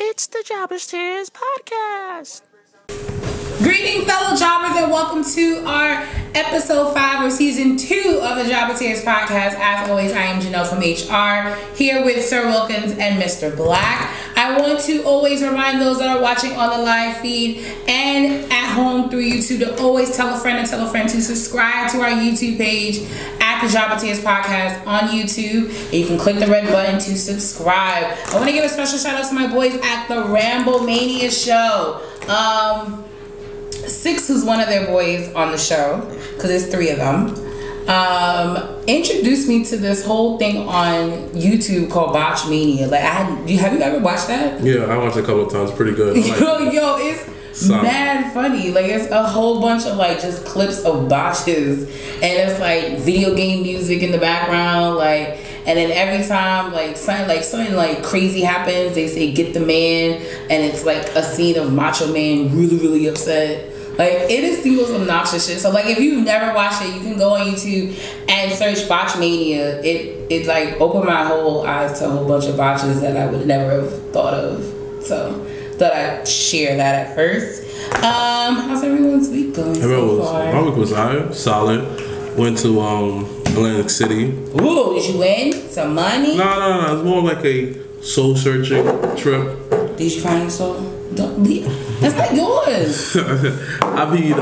It's the Jobbers Tears Podcast. Greetings, fellow jobbers, and welcome to our episode 5 of season 2 of the Jobber Tears Podcast. As always, I am Janelle from HR, here with Sir Wilkins and Mr. Black. I want to always remind those that are watching on the live feed and at home through YouTube to always tell a friend to subscribe to our YouTube page at the Jobber Tears Podcast on YouTube. And you can click the red button to subscribe. I want to give a special shout out to my boys at the Mrblacc show. Six, who's one of their boys on the show, because there's 3 of them, introduced me to this whole thing on YouTube called Botchmania. Like, have you ever watched that? Yeah, I watched it a couple of times. Pretty good. Yo, it's mad funny. Like, it's a whole bunch of like just clips of botches, and it's like video game music in the background, like. And then every time something like crazy happens, they say get the man, and it's like a scene of Macho Man really upset. Like, it is the most obnoxious shit. So like, if you've never watched it, you can go on YouTube and search Botchmania. It like opened my whole eyes to a whole bunch of botches that I would never have thought of. So thought I'd share that at first. How's everyone's week going so far? My week was solid. Went to Atlantic City. Ooh, did you win some money? No. It's more like a soul searching trip. Did you find your soul? Don't leave. That's not yours. I mean,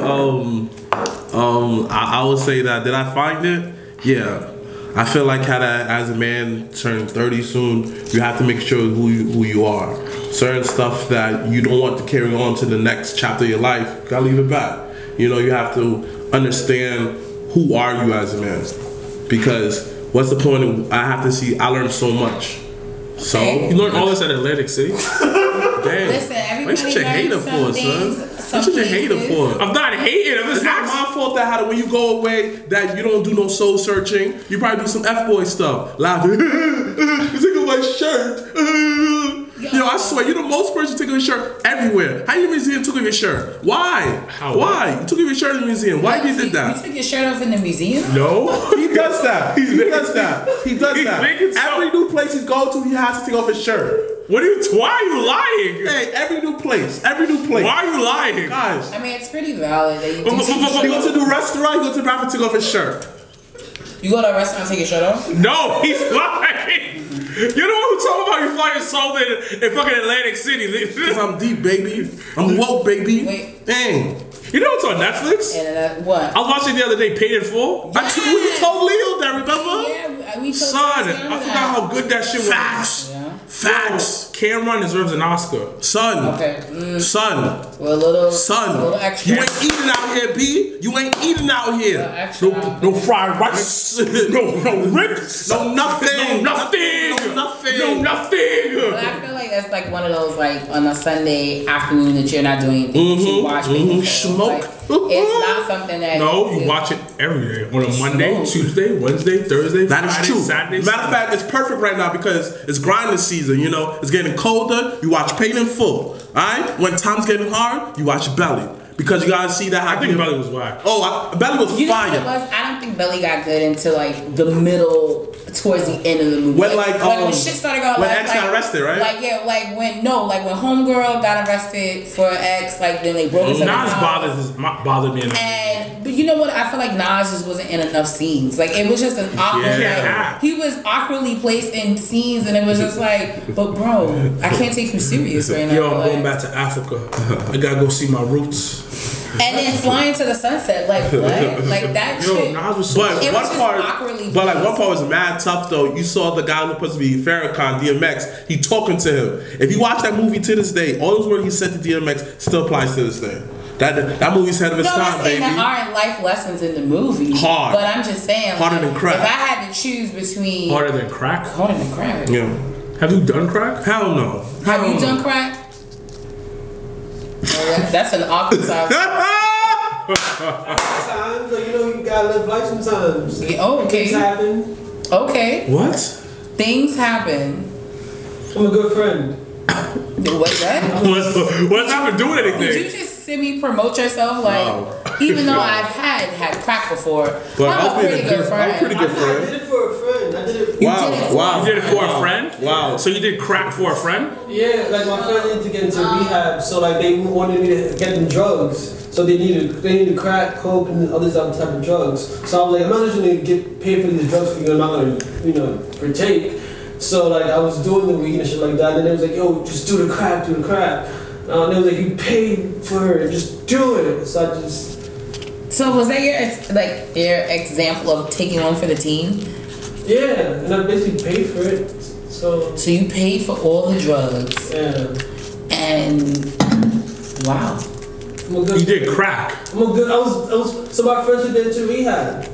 I would say that. Did I find it? Yeah. I feel like as a man turn 30 soon, you have to make sure who you are. Certain stuff that you don't want to carry on to the next chapter of your life, you gotta leave it back. You know, you have to understand who are you as a man. Because what's the point of, I learned so much. So you learned all this at Atlantic City? Damn. Listen, everybody what you hater for, son? What you hater for? I'm not hating. I'm just not my fault that when you go away that you don't do no soul searching. You probably do some F-boy stuff. Laughing. Take off my shirt. Yo, I swear, you're the most person taking your shirt everywhere. How you in the museum took off your shirt? Why? Why? You took off your shirt in the museum. Why you did that? You took your shirt off in the museum? No. He does that. He does that. Every new place he's going to, he has to take off his shirt. Why are you lying? Hey, every new place. Why are you lying? Guys. I mean, it's pretty valid that you do You go to the restaurant, you go to the bathroom, take off his shirt. You go to a restaurant and take your shirt off? No, he's lying. You're the one who talking about you flying soul in fucking Atlantic City. Because I'm deep, baby. I'm woke, baby. Wait. Dang. You know what's on Netflix? And what? I was watching the other day, Paid in Full. Yes. We told Leo that, remember? Yeah, we told Son, I forgot how good that shit was. Yeah. Facts. Cameron deserves an Oscar. Son. Okay. Son. Well, a little You extra. ain't eating out here, B. You ain't eating out here. No fried rice. no ribs. No nothing. No nothing. But I feel like that's like one of those, like, on a Sunday afternoon that you're not doing anything. You should watch Smoke. Like, it's not something that you watch it every day. On a Monday, Tuesday, Wednesday, Thursday, That is Friday, true. Saturday. Matter of fact, it's perfect right now because it's grinding season, you know. It's getting colder, you watch Paid in Full. Alright? When time's getting hard, you watch Belly. Because you gotta see that. I think Belly was whack. Belly was fire. Know what it was? I don't think Belly got good until like the middle, towards the end of the movie. When when shit started going, when X got arrested, right? When Homegirl got arrested for X, like then they broke his Nas bothered me. But you know what? I feel like Nas just wasn't in enough scenes. Like, it was just an awkward. He was awkwardly placed in scenes, and it was just like, but bro, I can't take you serious right now. Yo, I'm going back to Africa. I gotta go see my roots. And then flying to the sunset, like what? Like that shit. Nas was so one part was mad tough though. You saw the guy who was supposed to be Farrakhan, DMX. He talking to him. If you watch that movie to this day, all those words he said to DMX still applies to this day. That movie's ahead of its time, baby. There aren't life lessons in the movie. Hard. But I'm just saying, harder than crack. If I had to choose between harder than crack. Yeah. Have you done crack? Hell no. Have you done crack? That's an awkward time. Sometimes, you know, you gotta live life sometimes. Okay. Things happen. Okay. What? Things happen. I'm a good friend. What's that? What's happened doing anything? Did you just semi-promote yourself, like even though I've had crack before. But I'm a pretty good friend. I'm a pretty good I friend. did it for a friend. I did it. Wow. You did it for a friend? Wow. So you did crack for a friend? Yeah, like my friend needed to get into rehab, so like they wanted me to get them drugs. So they needed crack, coke, and other type of drugs. So I was like, I'm not just gonna get paid for these drugs for you. I'm not gonna, partake. So like I was doing the weed and shit like that. And then they was like, yo, just do the crack, do the crack. And they was like, you paid for it, just do it. So I just. So was that your example of taking one for the team? Yeah, and I basically paid for it. So you paid for all the drugs. Yeah. And wow. You did crack. I was. So my friends who did it to rehab.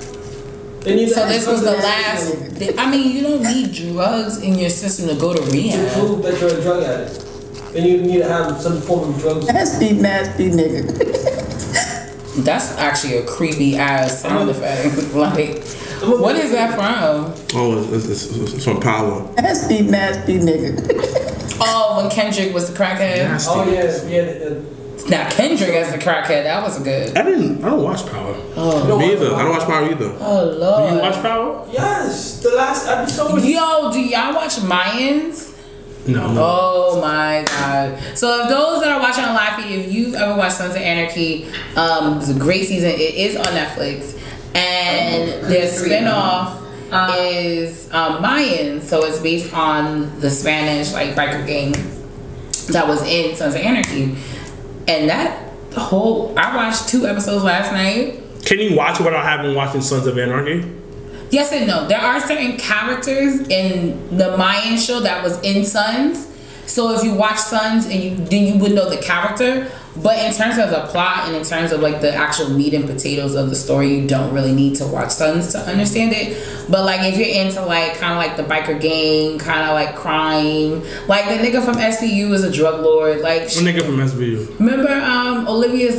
So this was the last. I mean, you don't need drugs in your system to go to rehab. To prove that you're a drug addict, and you need to have some form of drugs. Nasty nigga. That's actually a creepy ass sound effect. Like, what is that from? Oh, it's from Power. Nasty nigga. Oh, when Kendrick was the crackhead. Nasty. Oh yeah. Now Kendrick as the crackhead, that was good. I don't watch Power. Oh, Me either. I don't watch Power either. oh Lord. Do you watch Power? Yes, the last episode. Yo, do y'all watch Mayans? No. Oh my God. So if those that are watching on live feed, if you've ever watched Sons of Anarchy, it's a great season. It is on Netflix. And their spinoff is Mayans. So it's based on the Spanish biker gang that was in Sons of Anarchy. And that I watched 2 episodes last night. Can you watch it without having watching Sons of Anarchy? Yes and no. There are certain characters in the Mayan show that was in Sons. So if you watch Sons then you would know the character. But in terms of the plot and in terms of the actual meat and potatoes of the story, you don't really need to watch Sons to understand it. But if you're into kind of the biker gang, kind of crime, the nigga from SVU is a drug lord. The nigga from SVU. Remember Olivia's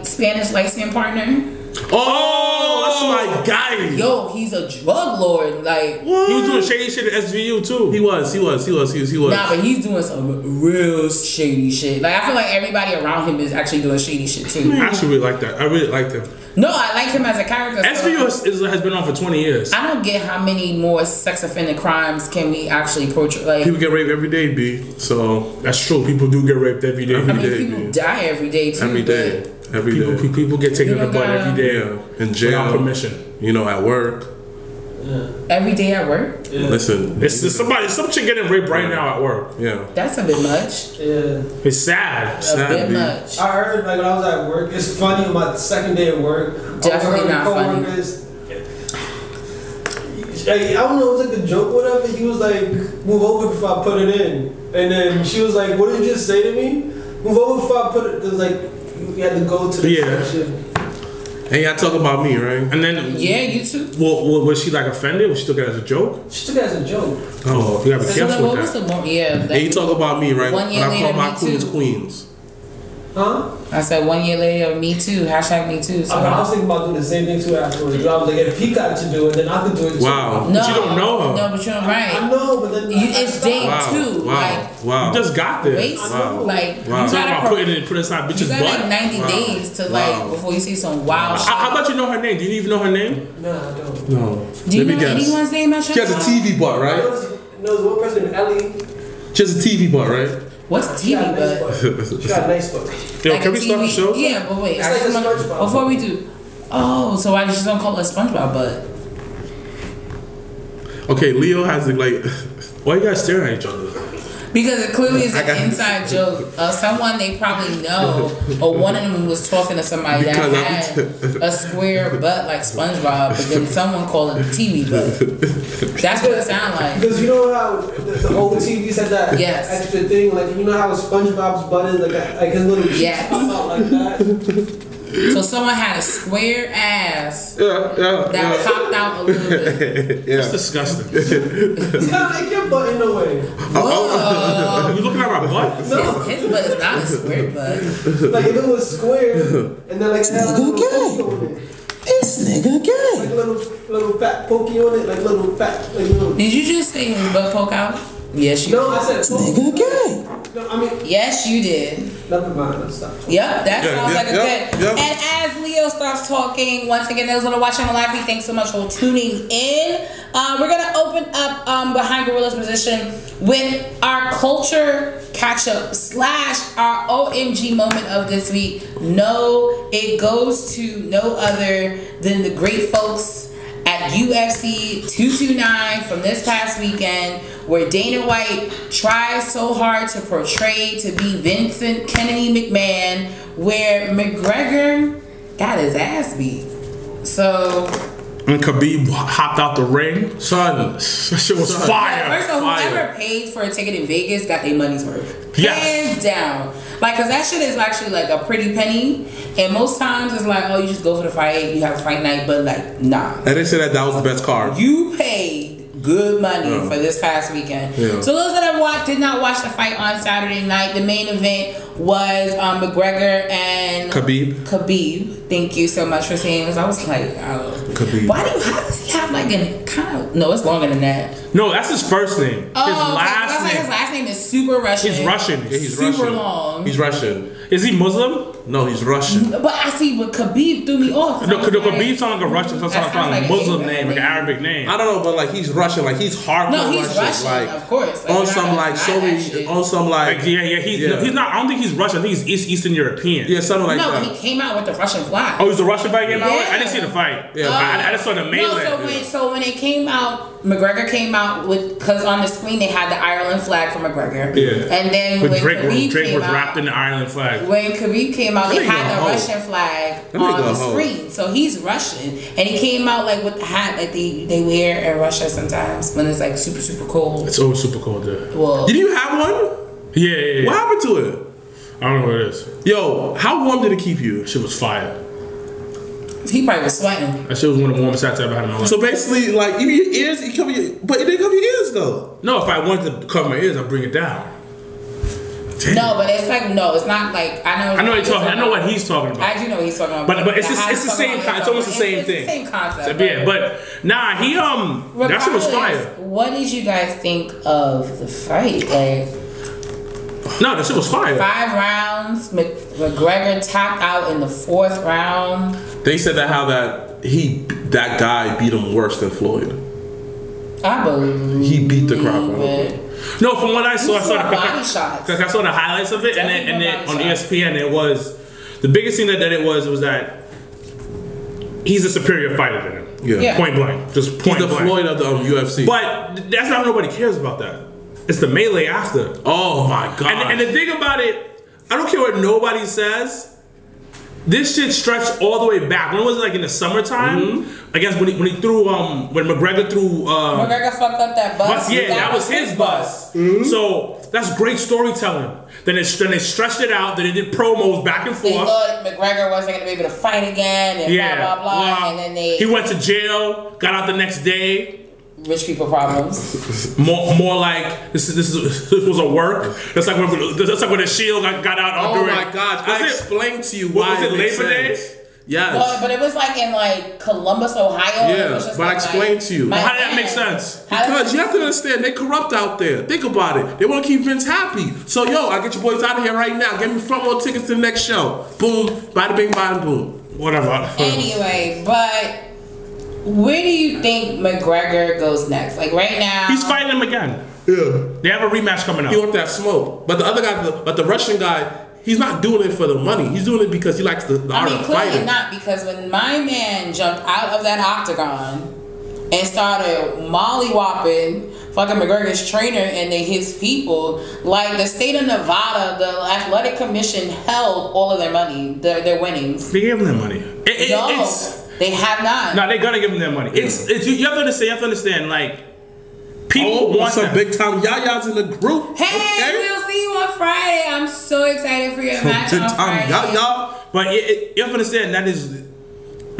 Spanish light skin partner? Oh, that's my guy. Yo, he's a drug lord. What? He was doing shady shit at SVU too. He was. Nah, but he's doing some real shady shit. I feel like everybody around him is actually doing shady shit too. I actually really like that. I really liked him. No, I like him as a character. SVU has been on for 20 years. I don't get how many more sex offending crimes can we actually portray. People get raped every day, B. So that's true. People do get raped every day. People die every day too. Every day. People get taken to the butt every day. In jail. Without permission. At work. Yeah. Every day at work? Yeah. Listen. Some chick getting raped right now at work. Yeah. That's a bit much. Yeah. It's sad. A bit much. I heard when I was at work, it's funny on my second day at work. Definitely not funny. I don't know, it was a joke or whatever. He was like, move over before I put it in. And then she was like, what did you just say to me? Move over before I put it, because we had to go to the section. And y'all talk about me, right? And then you too. Well, was she offended? Was she took it as a joke? She took it as a joke. Oh, you gotta be careful with that. And you talk about me, right? 1 year when I call later, my queens queens. Huh? I said 1 year later, me too. Hashtag me too. So I was thinking about doing the same thing too afterwards. I was like, if he got to do it, then I could do it too. Wow. No, but you don't know her. No, but you're right. I know, but then it's day two. Wow. You just got this. Wait, Wow. you talking about putting inside bitches' you got butt. 90 days to before you see some wild shit. How about you know her name? Do you even know her name? No, I don't. No. Do you know anyone's name at She has a TV butt, I right? know one person named Ellie. She has a TV butt, right? What's a TV butt? She got a nice butt. Yo, can we start the show? Yeah, but wait. It's like a SpongeBob. Before we do. Oh, so why just don't call it a SpongeBob butt? Okay, Leo has why you guys staring at each other? Because it clearly is an inside joke of someone they probably know, or one of them was talking to somebody that had a square butt like SpongeBob, but then someone called it a TV butt. That's what it sounds like. Because you know how the old TV said that extra thing, you know how SpongeBob's butt is like his little cheeks pop out like that. So someone had a square ass that popped out a little bit. It's disgusting. It's kind of like your butt in a way. You looking at my butt? No. His butt is not a square butt. If it was square, and then it had a little pokey on it. This nigga gay. Little fat pokey on it, little fat. Did you just say his butt poke out? Yes, you No, I said nigga gay. No, I mean, Yes, you did. never mind. Let's stop. Yep, that sounds like a good. Yep. And as Leo stops talking, once again, those that are watching on live, thanks so much for tuning in. We're gonna open up behind Gorilla's position with our culture catch up / our OMG moment of this week. No, it goes to no other than the great folks at UFC 229 from this past weekend, where Dana White tries so hard to portray to be Vincent Kennedy McMahon, where McGregor got his ass beat. So And Khabib hopped out the ring. Son, that shit was fire. first of all, Fire. whoever paid for a ticket in Vegas got their money's worth. Yes. Hands down. Like, cause that shit is actually like a pretty penny. And most times it's like, oh, you just go for the fight, you have a fight night, but like, nah. And they said that was the best card. You paid good money for this past weekend. Yeah. So those that have did not watch the fight on Saturday night, the main event was McGregor and Khabib. Thank you so much for saying this. I was like, Khabib. how does he have like an kind of, no, it's longer than that. No, that's his first name. Oh, his okay. last Like name. his last name is super Russian. He's Russian. Yeah, he's super Russian. long. He's Russian. Is he Muslim? No, he's Russian. But I see what Khabib threw me off. No, Khabib sounds like a Russian, sounds like a Muslim name, like an Arabic. Arabic name. I don't know, but like he's Russian, like he's hardcore No, he's Russian, Russian, like of course. Like, on you're some not like gonna so deny that many, shit. on some like He's not. I don't think he's Russian. I think he's Eastern European. yeah, something like No, that. he came out with the Russian flag. Oh, he's the Russian fight came out? Yeah. I didn't see the fight. Yeah. I just saw the melee. No, so when it came out, McGregor came out with, because on the screen they had the Ireland flag for McGregor. Yeah. And then But when Drake Khabib was came wrapped out, in the Ireland flag. when Khabib came out, they That nigga had a the hoe. Russian flag That on nigga the a hoe. screen. So he's Russian. And he came out like with the hat that they wear in Russia sometimes when it's like super, super cold. It's always super cold there. Well, Did you have one? Yeah. What happened to it? I don't know what it is. Yo, how warm did it keep you? Shit was fire. he probably was sweating. That shit was one of the warmest hats I ever had in my life. So basically, like even your ears, it cover your, but it didn't cover your ears though. No, if I wanted to cover my ears, I'd bring it down. Damn. No, but it's like, no, it's not like, I know what he's talking. I know what he's talking about. I do know what he's talking about. But it's the hat's same. talking about It's almost the same it's thing. the same concept. So, yeah, but nah, he that shit was Regardless, fire. What did you guys think of the fight? Like, No, that shit was fire. 5 rounds. McGregor tapped out in the 4th round. They said that that guy beat him worse than Floyd. I believe He beat the crap out of it. him. No, from what I saw, I saw body shots. I saw the highlights of it, and Definitely then on body shots. ESPN, it was the biggest thing that it was that he's a superior fighter than him. Yeah. Point blank, just He's point the blank. Floyd of the UFC. But that's not nobody cares about that. It's the melee after. Oh my god! And the thing about it, I don't care what nobody says. This shit stretched all the way back. When was it, like in the summertime? I guess when he threw when McGregor threw McGregor fucked up that bus. yeah, that was his bus. So that's great storytelling. Then they stretched it out. Then they did promos back and They forth. thought McGregor wasn't going to be able to fight again, and blah, blah, blah. Well, And then he went to jail, got out the next day. Rich people problems. More like this was a work. That's like when the Shield got out. oh during, my god! I explained to you What why was it, makes Labor Day? sense. Yes. But it was like in like Columbus, Ohio. Yeah, It was just but I like explained to you. my How did that man. make sense? How does Because that you have to understand, they corrupt out there. Think about it. They want to keep Vince happy. So, yo, I get your boys out of here right now. Get me front row tickets to the next show. Boom. Bada bing, bada boom. Whatever. Anyway, but where do you think McGregor goes next? Like right now, He's fighting him again. Yeah. They have a rematch coming up. He want that smoke. But the other guy, the Russian guy, he's not doing it for the money. He's doing it because he likes the art of clearly fighting. not, because when my man jumped out of that octagon and started mollywhopping fucking McGregor's trainer and his people, like the state of Nevada, the athletic commission held all of their money, their winnings. They gave him their money. No, they have not. No, they're gonna give him their money. It's you have to understand. You have to understand. Like people want some that. big time yayas in the group. Hey, we'll see you on Friday. I'm so excited for your match Big on time Friday. yaya. But you have to understand that this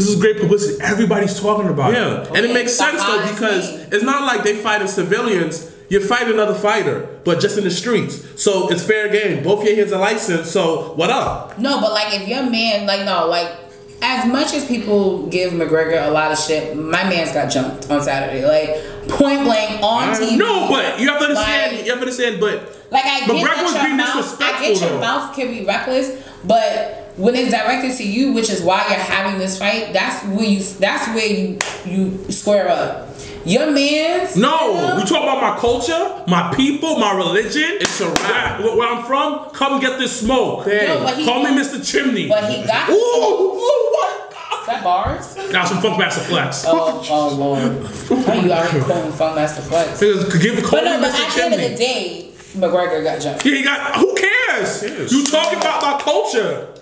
is great publicity. Everybody's talking about Yeah, it. and it makes It's the sense though hottest because thing. it's not like they fighting civilians. You're fighting another fighter, but just in the streets. So it's fair game. Both your hands are licensed. So what up? No, but like if your man, as much as people give McGregor a lot of shit, my man's got jumped on Saturday. Like point blank on TV. No, but you have to understand. Like, you have to understand. But like I get McGregor was that being your mouth, disrespectful. I get your though. mouth can be reckless, but when it's directed to you, which is why you're having this fight, that's where you square up. Your man's. No, we talk about my culture, my people, my religion. It's a rap. Where I'm from, come get this smoke. No, but Call me Mr. Chimney. But he got. Ooh, what? Is that bars? Now some Funkmaster Flex. Oh Lord. How you out here quoting Funkmaster Flex? Call But no, me but Mr. at the end of Chimney. the day, McGregor got jumped. Yeah, he got. Who cares? You talking about my culture?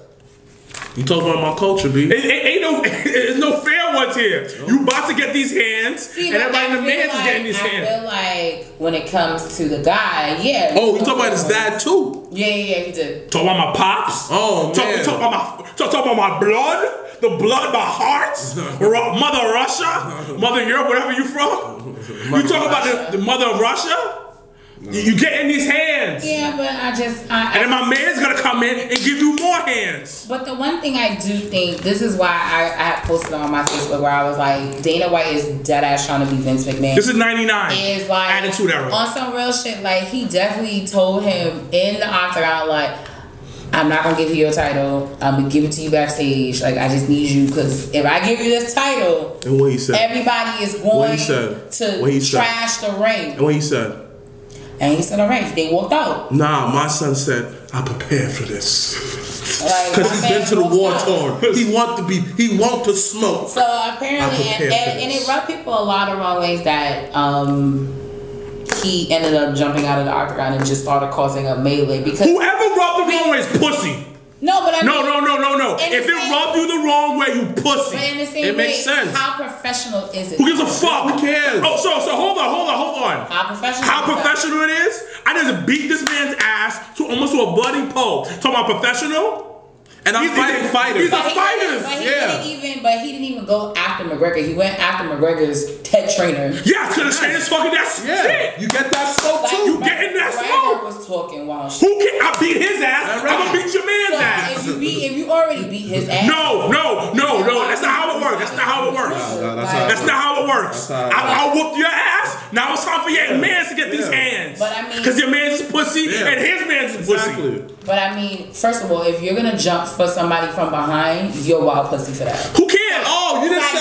You talking about my culture, B? Ain't no, there's no fair ones here. You about to get these hands, See, and everybody in the I feel man's is getting these I hands. feel like when it comes to the guy, yeah. Oh, you talking about his dad too? Yeah, he did. Talk about my pops. Oh, man. Talk about my blood. The blood, my heart. Mother Russia, Mother Europe, wherever you from. You talk about the mother of Russia. You get in these hands. Yeah, but and then my man's gonna come in and give you more hands. But the one thing I do think, this is why I posted on my Facebook where I was like, Dana White is dead ass trying to be Vince McMahon. This is 99. Is like Attitude Era. On some real shit, like he definitely told him in the octagon, like, I'm not gonna give you your title. I'm gonna give it to you backstage. Like, I just need you, because if I give you this title, and what he said, everybody is going to trash the ring. And what he said. And he said, all right, they walked out. Nah, my son said, I prepared for this. Like, because he's been to the war torn. He want to smoke. So apparently, and it rubbed people a lot of wrong ways that he ended up jumping out of the octagon and just started causing a melee. Because whoever rubbed the wrong way is pussy. No, but I mean, no. If it rubbed you the wrong way, you pussy. But in the same it way, makes sense. How professional is it? Who gives a fuck? Who cares? Oh, so hold on. How professional it is? I just beat this man's ass to almost to a bloody pulp. Talking about professional? And I'm fighting fighters. These are fighters. But he didn't even go after McGregor. He went after McGregor's head trainer. Yeah, because the trainer's talking that shit. You get that smoke too. You getting that smoke. McGregor was talking wild shit. Who can? I beat his ass. I'm gonna beat your man's ass. If you already beat his ass. No. That's not how it works. That's not how it works. I whooped your ass. Now it's time for your man's to get these hands. But I mean, because your man's is pussy and his man's is pussy. But I mean, first of all, if you're gonna jump for somebody from behind, you're wild pussy for that. Who cares? Oh, you didn't say.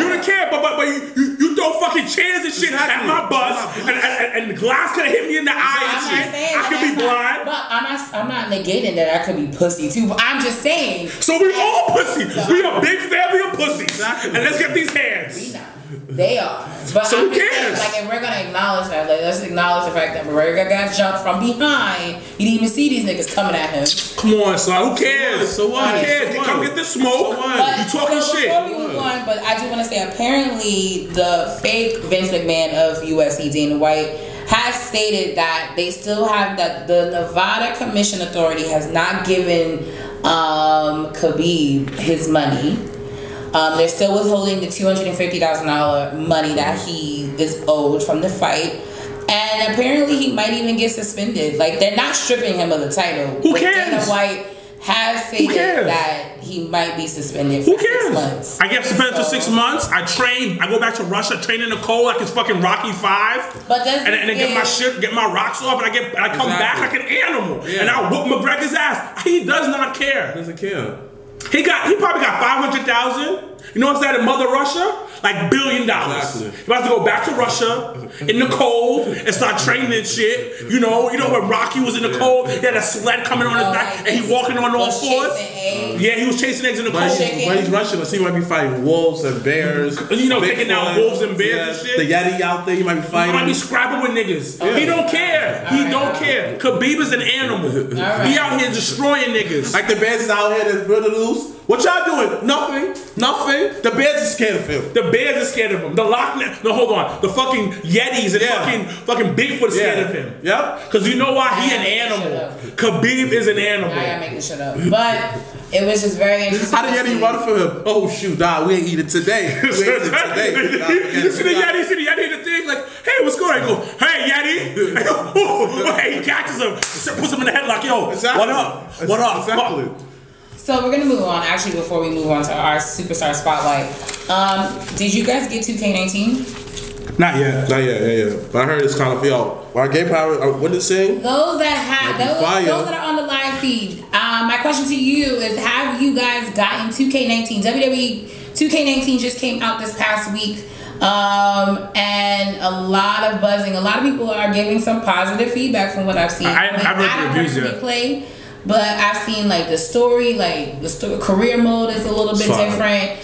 You didn't care, but you throw fucking chairs and shit at my bus, and the glass could have hit me in the eye and shit. I could be blind. But I'm not negating that I could be pussy too. But I'm just saying. So we all pussy. We a big family of pussies, and let's get these hands. We not. They are. But so I'm who just cares? saying, like, if we're gonna acknowledge that, like, let's acknowledge the fact that McGregor got jumped from behind. You didn't even see these niggas coming at him. Come on, son. Who cares? So what? Who cares? Come get the smoke. You talking shit. Before we move on, but I do want to say, apparently the fake Vince McMahon of USC, Dana White, has stated that they still have that the Nevada Commission Authority has not given Khabib his money. They're still withholding the $250,000 money that he is owed from the fight. And apparently he might even get suspended. Like, they're not stripping him of the title. Who cares? Dana White has stated that he might be suspended for 6 months. I get suspended for 6 months. I train. I go back to Russia, train in the cold like it's fucking Rocky 5. But and then get my shit, get my rocks off, and I come back like an animal. Yeah. And I whoop McGregor's ass. He does not care. He doesn't care. He probably got 500,000. You know what's that in Mother Russia? Like $1 billion. Exactly. He has to go back to Russia in the cold and start training and shit. You know when Rocky was in the cold, he had a sled coming on his back and he walking on all fours. Yeah, he was chasing eggs in the cold. When he's Russian, he might be fighting wolves and bears. Taking down wolves and bears and shit. The Yeti out there, he might be fighting. He might be scrapping with niggas. Yeah. He don't care. He don't care. Khabib is an animal. He out here destroying niggas. Like the bears is out here that's really loose. What y'all doing? Nothing. The bears is scared of him. The bears are scared of him. The Loch Ness. No, hold on. The fucking Yetis and fucking Bigfoot scared of him. Yep. Because you know why? He an animal. Khabib is an animal. I gotta make this shit up. But it was just very interesting. How did Yeti run for him? Oh shoot, nah, we ain't eating today. You see the Yeti the thing like, hey, what's going on? He goes, hey, Yeti. Hey, he catches him, puts him in the headlock. Yo, exactly. What up? What up? Exactly. So we're gonna move on. Actually, before we move on to our superstar spotlight, did you guys get 2K19? Not yet. Yeah. But I heard it's kind of our gay power. What did it say? Those that are on the live feed. My question to you is: have you guys gotten 2K19? WWE 2K19 just came out this past week. And a lot of buzzing. A lot of people are giving some positive feedback from what I've seen. I haven't personally played, but I've seen like the story, career mode is a little bit different.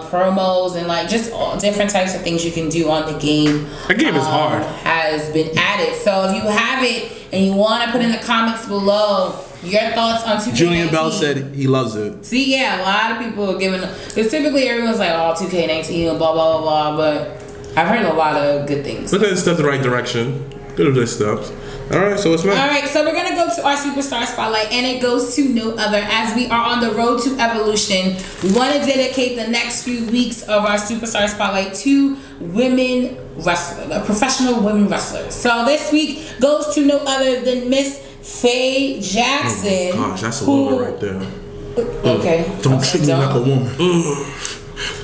Promos and like just all different types of things you can do on the game. That game is hard. Has been added. So if you have it and you want to put in the comments below your thoughts on 2K19. Julian Bell said he loves it. See, yeah, a lot of people are giving, because typically everyone's like, oh, 2K19 and blah, blah, blah, blah, but I've heard a lot of good things. Look at this step the right direction. Good at this steps. Alright, so it's me. Alright, so we're going to go to our Superstar Spotlight, and it goes to no other, as we are on the road to Evolution. We want to dedicate the next few weeks of our Superstar Spotlight to women wrestlers, professional women wrestlers. So this week goes to no other than Miss Faye Jackson. Oh gosh, that's a woman right there. Okay. Don't treat me like a woman.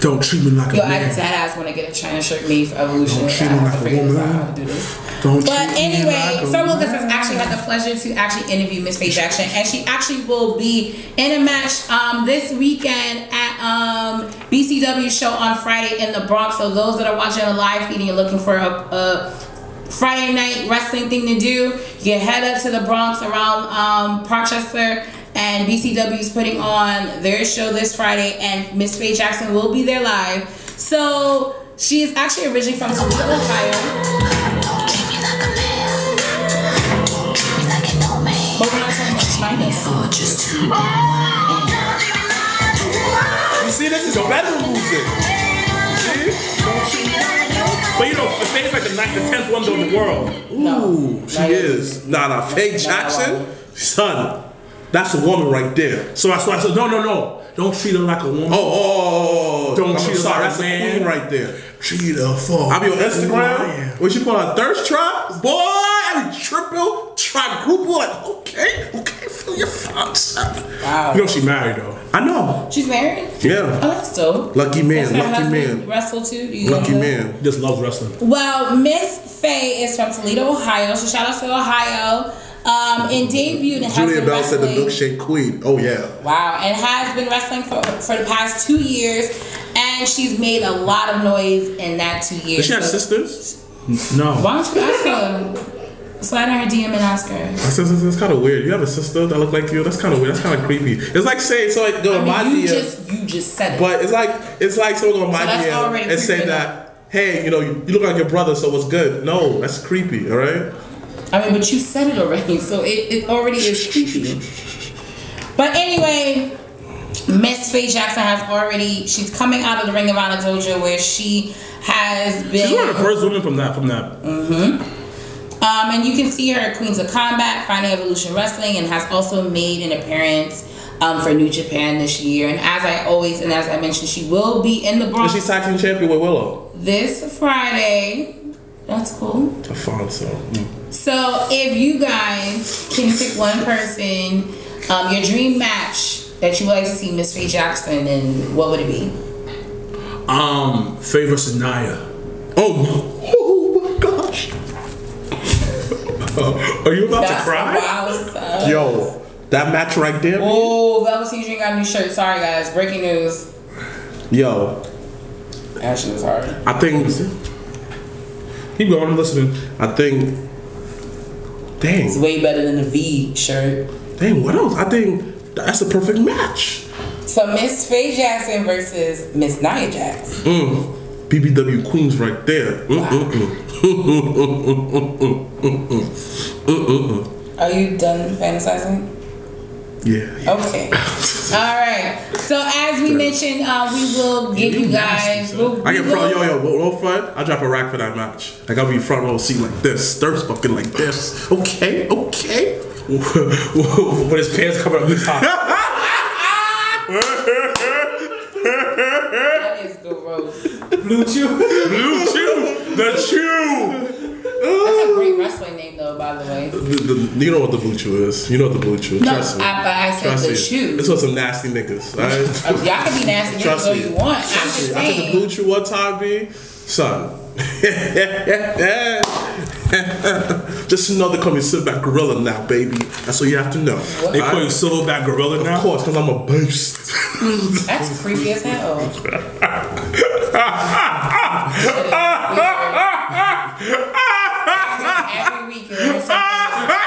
Don't treat me like a man. I deadass want to get a China shirt made for Evolution. Don't treat me like a woman. How to do this. But anyway, so Wilkins has actually had the pleasure to actually interview Miss Faye Jackson, and she actually will be in a match this weekend at BCW show on Friday in the Bronx. So those that are watching a live feed and you're looking for a Friday night wrestling thing to do, you can head up to the Bronx around Parkchester, and BCW is putting on their show this Friday, and Miss Faye Jackson will be there live. So she is actually originally from Toledo, Ohio. But we're not talking about China. You see, this is a better music. See? But you know, Faye's like the 10th wonder of the world. Ooh, she is. Nah, Faye Jackson, son, that's a woman right there. So that's why I said, no. Don't treat her like a woman. Don't treat her like a man. Queen right there. Treat her for. I'll be on Instagram. What you call a thirst trap? Boy, I be triple, quadruple. Like, okay, feel your thoughts. Wow. You know she married though. I know. She's married? Yeah. Oh, that's dope. Lucky man, Does her lucky husband man. wrestle too? Lucky man. Just loves wrestling. Well, Miss Faye is from Toledo, Ohio. So shout out to Ohio. And debuted and has Julia been Bell said the wrestling. milkshake queen. Oh yeah. Wow, and has been wrestling for the past 2 years, and she's made a lot of noise in that 2 years. Does she have sisters? No. Why don't you ask her? Slide in her DM and ask her. That's kind of weird. You have a sister that look like you? That's kind of weird. That's kind of creepy. It's like saying my you DM. You just said it. But it's like someone go on my that's DM already and say creepy that, hey, you look like your brother, so what's good? No, that's creepy. All right. But you said it already, so it already is creepy. But anyway, Miss Faye Jackson she's coming out of the Ring of Honor dojo where she has been. She's one of the first women from that. Mm-hmm. And you can see her at Queens of Combat, Finding Evolution Wrestling, and has also made an appearance for New Japan this year. And as I mentioned, she will be in the Bronx. And she's tag team champion with Willow this Friday. That's cool. Alfonso. So if you guys can pick one person, your dream match that you would like to see Miss Faye Jackson in, what would it be? Faye versus Nia. Oh my gosh. Are you about to cry? Yo, that match right there. Oh, Velveteen Dream got a new shirt. Sorry guys, breaking news. Yo. That shit was hard. I think. Keep going, I'm listening. I think. Dang. It's way better than the V shirt. Dang, what else? I think that's a perfect match. So Miss Faye Jackson versus Miss Nia Jax. BBW Queens right there. Wow. Are you done fantasizing? Yeah. Okay. All right. So as we mentioned, we will give you guys. I get front. Yo, front. I drop a rack for that match. Like I'll be front row seat like this, thirst bucket like this. Okay. With his pants covered up his top. That is gross. Blue Chew. The Chew. That's a great wrestling name, though, by the way. You know what the Blue Chew is. You know what the Blue Chew is. No, Trust me. I said the Chew. It's for some nasty niggas. Right? Y'all can be nasty niggas all you want. I'm just I took the saying. Blue Chew one time, B. son. Just know they call me Silverback Gorilla now, baby. That's all you have to know. They call you Silverback Gorilla now? Of course, because I'm a beast. That's creepy as hell. Every week you learn something.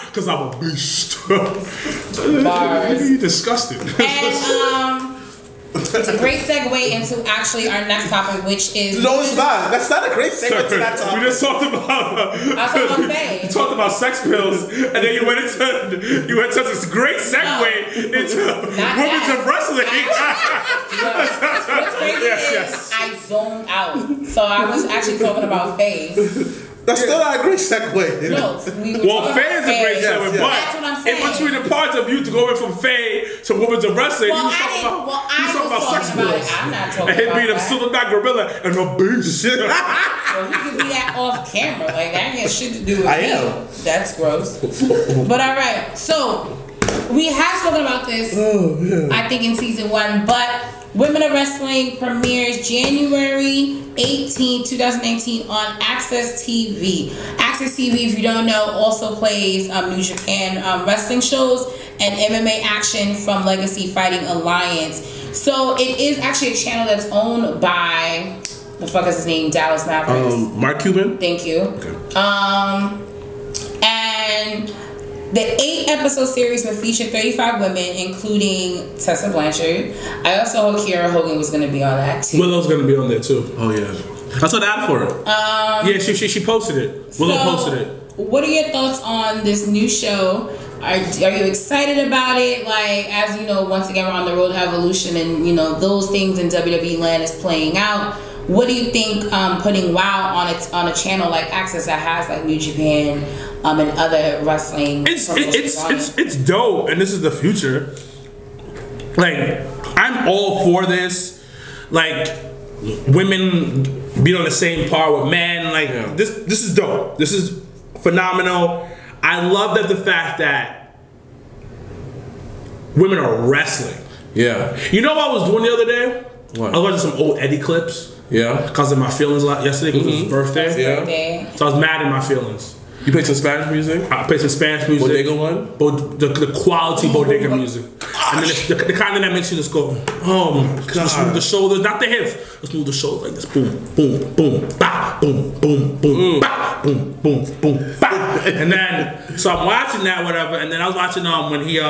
Because I'm a beast. Bars. You disgusting. And it's a great segue into actually our next topic, which is No, it's not. That's not a great segue to that topic. We just talked about. I was talking about Faye. You talked about sex pills, and then you went into this great segue into women's of wrestling. What's crazy is I zoned out, so I was actually talking about Faye. That's still not a great segue. No, we were Well, talking Faye is about a great Yes, segue, yes. but That's what I'm saying. in between the parts of you to go from Faye to women's of wrestling, Well, you was I talking didn't- about, well, you was I talking was about sex talking about pills. it. I'm not talking And him about being a that. Silverback Gorilla and a beast. Well, he could be that off camera. Like, that ain't got shit to do with I me. am. That's gross. But all right. So, we have spoken about this, I think, in season 1. But Women of Wrestling premieres January 18, 2019 on Access TV. Access TV, if you don't know, also plays New Japan wrestling shows and MMA action from Legacy Fighting Alliance. So, it is actually a channel that's owned by... the fuck is his name? Dallas Mavericks. Mark Cuban. Thank you. Okay. And the 8-episode series will feature 35 women, including Tessa Blanchard. I also heard Kiera Hogan was going to be on that too. Willow's gonna be on there too. Oh yeah. I saw the ad for it. Yeah, she posted it. Willow posted it. What are your thoughts on this new show? Are you excited about it? Like, as you know, once again, we're on the road to Evolution, and you know those things in WWE land is playing out. What do you think putting WoW on a channel like Access that has like New Japan and other wrestling? It's dope, and this is the future. Like, I'm all for this. Like, women being on the same par with men. Like, this is dope. This is phenomenal. I love the fact that women are wrestling. Yeah. You know what I was doing the other day? What? I was watching some old Eddie clips. Yeah. Because of my feelings a lot yesterday, because it was his birthday. Yeah. So I was mad in my feelings. You play some Spanish music? I played some Spanish music. Bodega one? The quality bodega music. And then the kind that makes you just go, oh my God. Just move the shoulders, not the hips. Let's move the shoulders like this. Boom, boom, boom, bah, boom, boom, boom, bah, boom, boom, boom, bah. And then, so I'm watching that, whatever, and then I was watching when he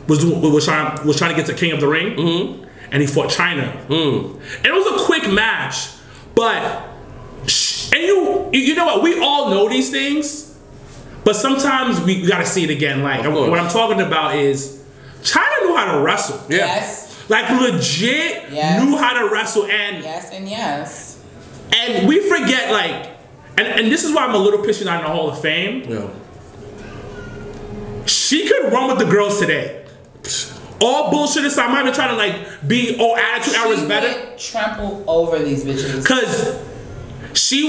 was trying to get to King of the Ring, and he fought China. And it was a quick match, but and you know what? We all know these things, but sometimes we gotta see it again. Like, what I'm talking about is China knew how to wrestle. Yeah. Yes. Like, legit knew how to wrestle, and Yes. and we forget, like, and this is why I'm a little pissed not in the Hall of Fame. Yeah. She could run with the girls today. All bullshit aside, I'm not even trying to like be attitude hours better. Trample over these bitches. Cause she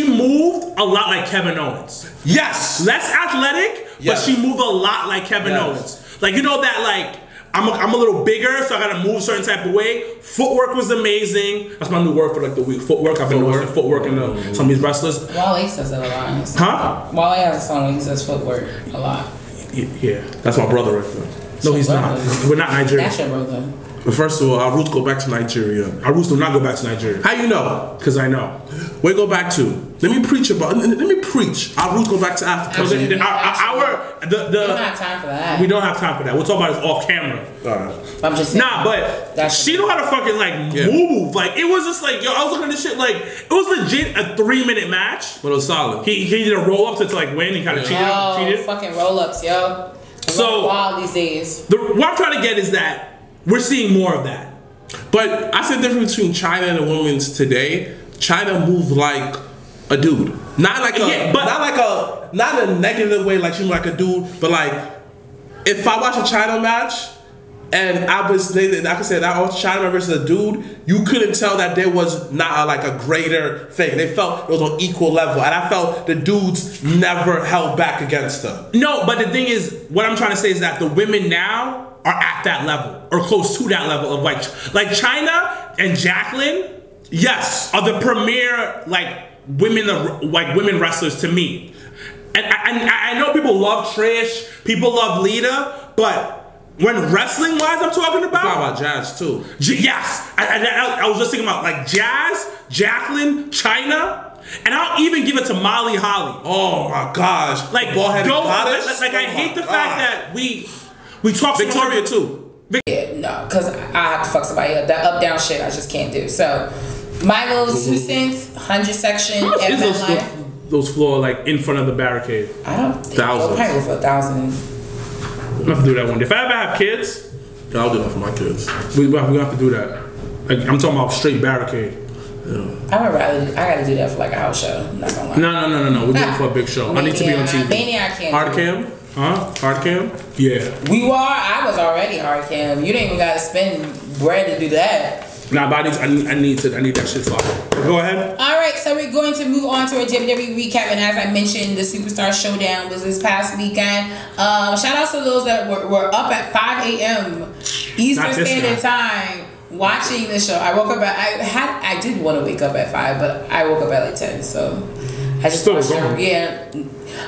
moved a lot like Kevin Owens. Yes. Less athletic, Yes. but she moved a lot like Kevin Owens. Like, you know that, like, I'm a little bigger, so I gotta move a certain type of way. Footwork was amazing. That's my new word for like the week. Footwork. I've been noticing footwork in some of these wrestlers. Wale says it a lot. Huh? Wale has a song where he says footwork a lot. Yeah, that's my brother right there. No, he's not. We're not Nigerian. That's your brother. But first of all, our roots go back to Nigeria. Our roots do not go back to Nigeria. How you know? Because I know. Where go back to? Let me preach. Our roots go back to Africa. Actually, We don't have time for that. We don't have time for that. We'll talk about this off camera. I'm just saying. Nah, but That's she know how to fucking like move. Like, it was just like, yo, I was looking at this shit like, it was legit a 3-minute match. But it was solid. He did a roll up to like win. He kind of cheated. Fucking roll ups, yo. So wild these days. What I'm trying to get is that we're seeing more of that. But I said the difference between China and the women's today. China moved like a dude, not like a, not in a negative way, like she moved like a dude, but like if I watch a China match and I could say that I was China versus a dude, you couldn't tell that there was not like a greater thing. They felt it was on equal level, and I felt the dudes never held back against her. No, but the thing is, what I'm trying to say is that the women now are at that level or close to that level of like China and Jacqueline yes, are the premier women wrestlers to me. And I know people love Trish, people love Lita, but when wrestling wise, I'm talking about Jazz too. Yes, I was just thinking about like Jazz, Jacqueline, Chyna, and I'll even give it to Molly Holly. Oh my gosh, like I hate the fact that we talk Victoria too. Yeah, no, because I have to fuck somebody up. That up down shit I just can't do. So my little 2 cents, 100 section. Those floor like in front of the barricade? I don't think Thousands. I'll probably go for 1,000. I'm gonna have to do that one day. If I ever have kids, I'll do that for my kids. We're gonna have to do that. Like, I'm talking about straight barricade. I gotta do that for like a house show. I'm not gonna lie. No. We're doing it for a big show. I need to be on TV. Mania, I can't. Hard cam? Huh? Hard cam? Yeah. I was already hard cam. You didn't even gotta spend bread to do that. Nah, but I need that shit fucked. Go ahead. All right, so we're going to move on to a WWE recap, and as I mentioned, the Superstar Showdown was this past weekend. Shout out to those that were up at 5 a.m. Eastern Standard Time watching the show. I woke up at I did want to wake up at 5, but I woke up at like 10, so I just watched it. Yeah.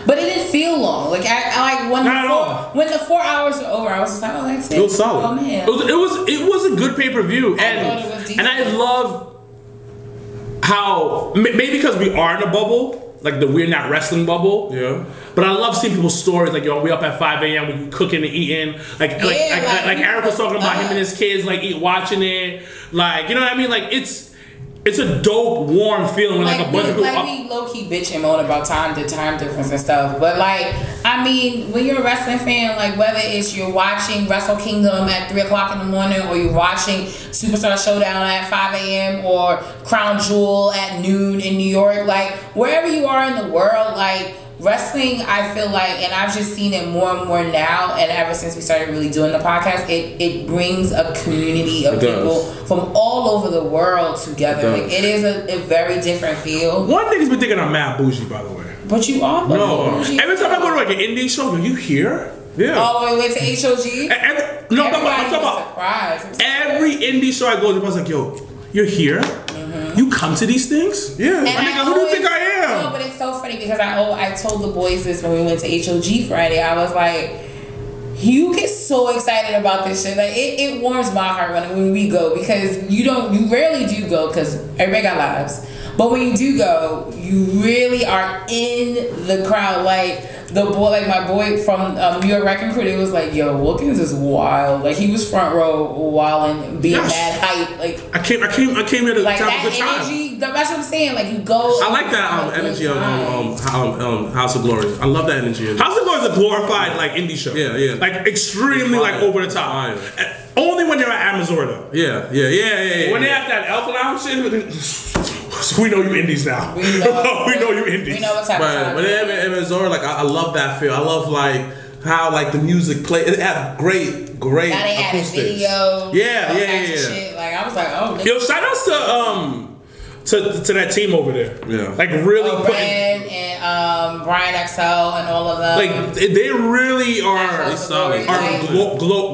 But it didn't feel long. Like I when the 4 hours were over, I was just like, oh, that's it. It was solid. Oh man. It was a good pay-per-view. And I love how maybe because we are in a bubble, like the We're Not Wrestling bubble. Yeah. But I love seeing people's stories, like, yo, we up at 5 a.m., we cooking and eating. Like Eric was talking about him and his kids, like watching it. Like, you know what I mean? Like it's a dope, warm feeling when like a bunch of people. Like we low key bitch and moan about time difference and stuff, but like I mean, when you're a wrestling fan, like whether it's you're watching Wrestle Kingdom at 3 o'clock in the morning, or you're watching Superstar Showdown at 5 a.m. or Crown Jewel at noon in New York, like wherever you are in the world, like wrestling, I feel like, and I've just seen it more and more now, and ever since we started really doing the podcast, it brings a community of people from all over the world together. Like it is a very different feel. One nigga's been thinking I'm mad bougie, by the way. But you are bougie. Every time I go to like an indie show, are you here? Yeah. All the way to HOG? I'm talking about every indie show I go to, I was like, yo, you're here? You come to these things? Yeah. My nigga, who do you think I am? No, but it's so funny because I told the boys this when we went to HOG Friday. I was like, you get so excited about this shit. Like it warms my heart when we go, because you rarely do go because everybody got lives. But when you do go, you really are in the crowd. Like my boy from New York Wrecking Crew, they was like, yo, Wilkins is wild. Like he was front row wilding, being mad hype. Like I came here to like have that a good time. energy. That's what I'm saying. Like you go. I like that energy on House of Glory. I love that energy. House of Glory is a glorified like indie show. Yeah. Like extremely like over the top. Only when they're at Amazon though. Yeah. When they have that Elf Lounge shit, we know you indies now. We know you indies. We know what's happening. When they're in Amazon, like I love that feel. I love like how like the music play. It had great now they acoustics. Had a video. Yeah. Shit. Like I was like, oh. Yo, shout outs to that team over there. Yeah. Like really Red and Brian XL and all of them. Like they really are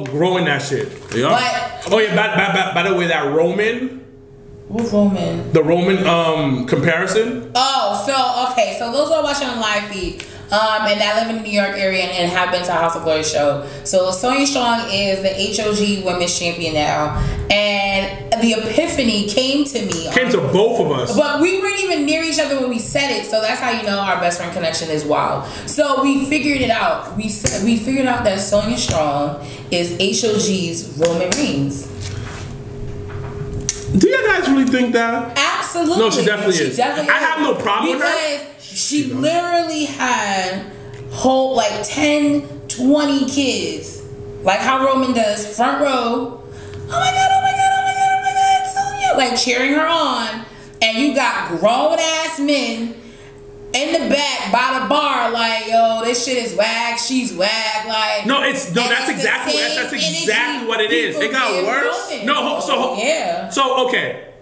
growing that shit. Yeah. By the way, that Roman. What Roman? The Roman comparison. Oh, so those who are watching on live feed, and that live in the New York area and have been to a House of Glory show. So Sonya Strong is the HOG Women's Champion now, and the epiphany came to me. Came to both of us. But we weren't even near each other when we said it, so that's how you know our best friend connection is wild. So we figured it out. We figured out that Sonya Strong is HOG's Roman Reigns. Do you guys really think that? Absolutely. No, she definitely is. I have no problem with her. Because she literally had whole like 10, 20 kids. Like how Roman does, front row. Oh my God, Sonya. Like cheering her on. And you got grown ass men in the back by the bar, like, yo, this shit is whack, she's whack, like. That's exactly what it is. It got worse. So okay.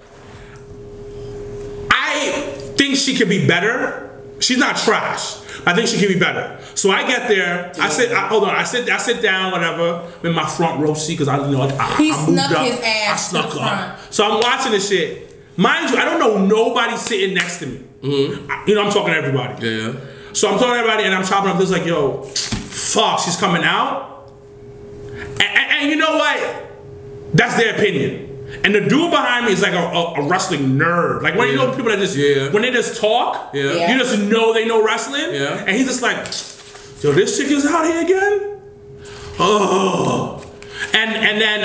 I think she could be better. She's not trash. I think she can be better. So I get there. I sit down, whatever, in my front row seat because I he snuck his ass. I snuck up. So I'm watching this shit. mind you, I don't know nobody sitting next to me. You know, I'm talking to everybody. Yeah. So I'm talking to everybody, and I'm chopping up this like, yo, fuck, she's coming out. And you know what? That's their opinion. And the dude behind me is like a wrestling nerd. Like when you know people that just when they just talk, you just know they know wrestling. Yeah. And he's just like, yo, this chick is out here again? Oh. And then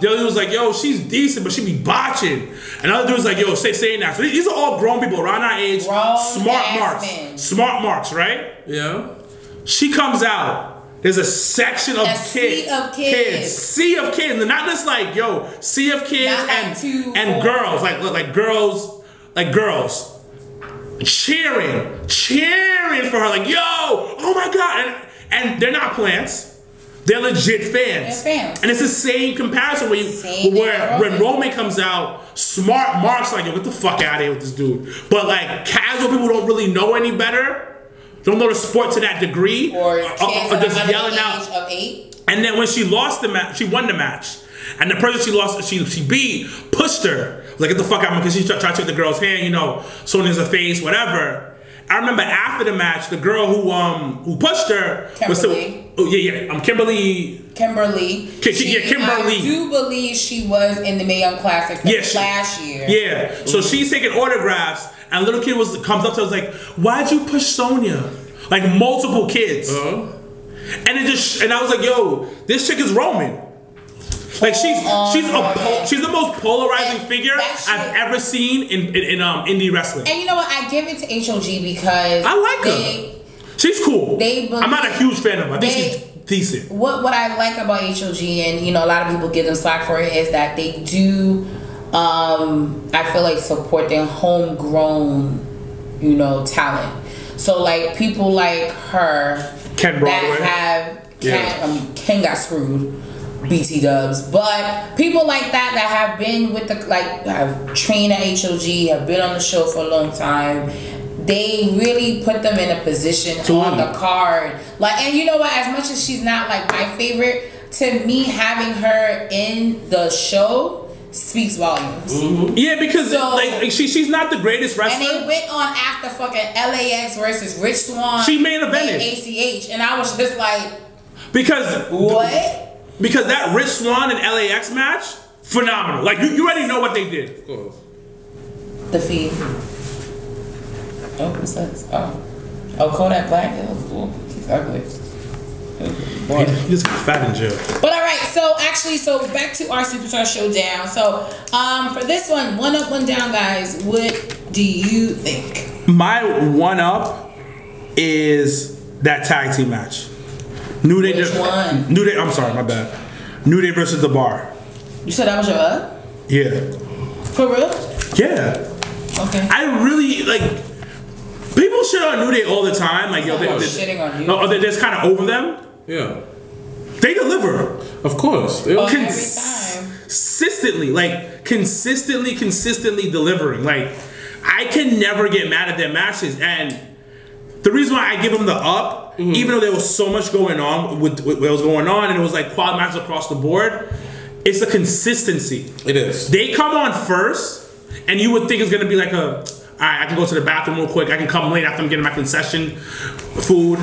the other dude was like, yo, she's decent, but she be botching. And the other dude was like, yo, say that. So these are all grown people around our age. Smart marks, right? Yeah. She comes out. There's a section of kids. Sea of kids. Not just like, yo, sea of kids and girls. Like girls. Cheering for her. Like, yo, oh my God. And they're not plants. They're legit fans. They're fans. And it's the same comparison where when Roman comes out, smart marks like, yo, get the fuck out of here with this dude. But like casual people don't really know any better. Don't know the sport to that degree. Or just yelling out. Of 8. And then when she lost the match, she won the match. And the person she beat pushed her. Like, get the fuck out of me, because she tried to take the girl's hand, you know, Sonya's a face, whatever. I remember after the match, the girl who pushed her was Kimberly. Kimberly. Kimberly. I do believe she was in the Mae Young Classic last year. Yeah. So she's taking autographs, and a little kid comes up to her and was like, "Why'd you push Sonya?" Like multiple kids. And I was like, "Yo, this chick is Roman." Like she's the most polarizing figure I've ever seen in indie wrestling. And you know what? I give it to HOG because I like her. She's cool. I'm not a huge fan of her. I think she's decent. What I like about HOG, and you know, a lot of people give them slack for it, is that they do. I feel like support their homegrown, you know, talent. So like people like her Ken Broadway Ken got screwed. BT dubs, but people like that have been with have trained at HOG, have been on the show for a long time, they really put them in a position on the card. Like, and you know what? As much as she's not like my favorite, to me, having her in the show speaks volumes. Yeah, because like she's not the greatest wrestler. And they went on after fucking LAX versus Rich Swann. She main evented ACH, and I was just like, because what? Because that Rich Swann and LAX match, phenomenal. Like you already know what they did. Of course. The feed. Oh, what's that? Oh, Kodak Black. He's ugly. Boy, he just got fat in jail. But all right, so back to our Superstar Showdown. So for this one up, one down, guys. What do you think? My one up is that tag team match. New Day. Which one? New Day. I'm sorry, my bad. New Day versus The Bar. You said that was your up? Yeah. For real? Yeah. Okay. I really like. People shit on New Day all the time. Like, yo, they're shitting on you. They're just kind of over them. Yeah. They deliver. Of course. Every time. Consistently delivering. Like, I can never get mad at their matches. And the reason why I give them the up, even though there was so much going on with what was going on, and it was like quad matches across the board, it's the consistency. It is. They come on first, and you would think it's gonna be like all right, I can go to the bathroom real quick. I can come late after I'm getting my concession food.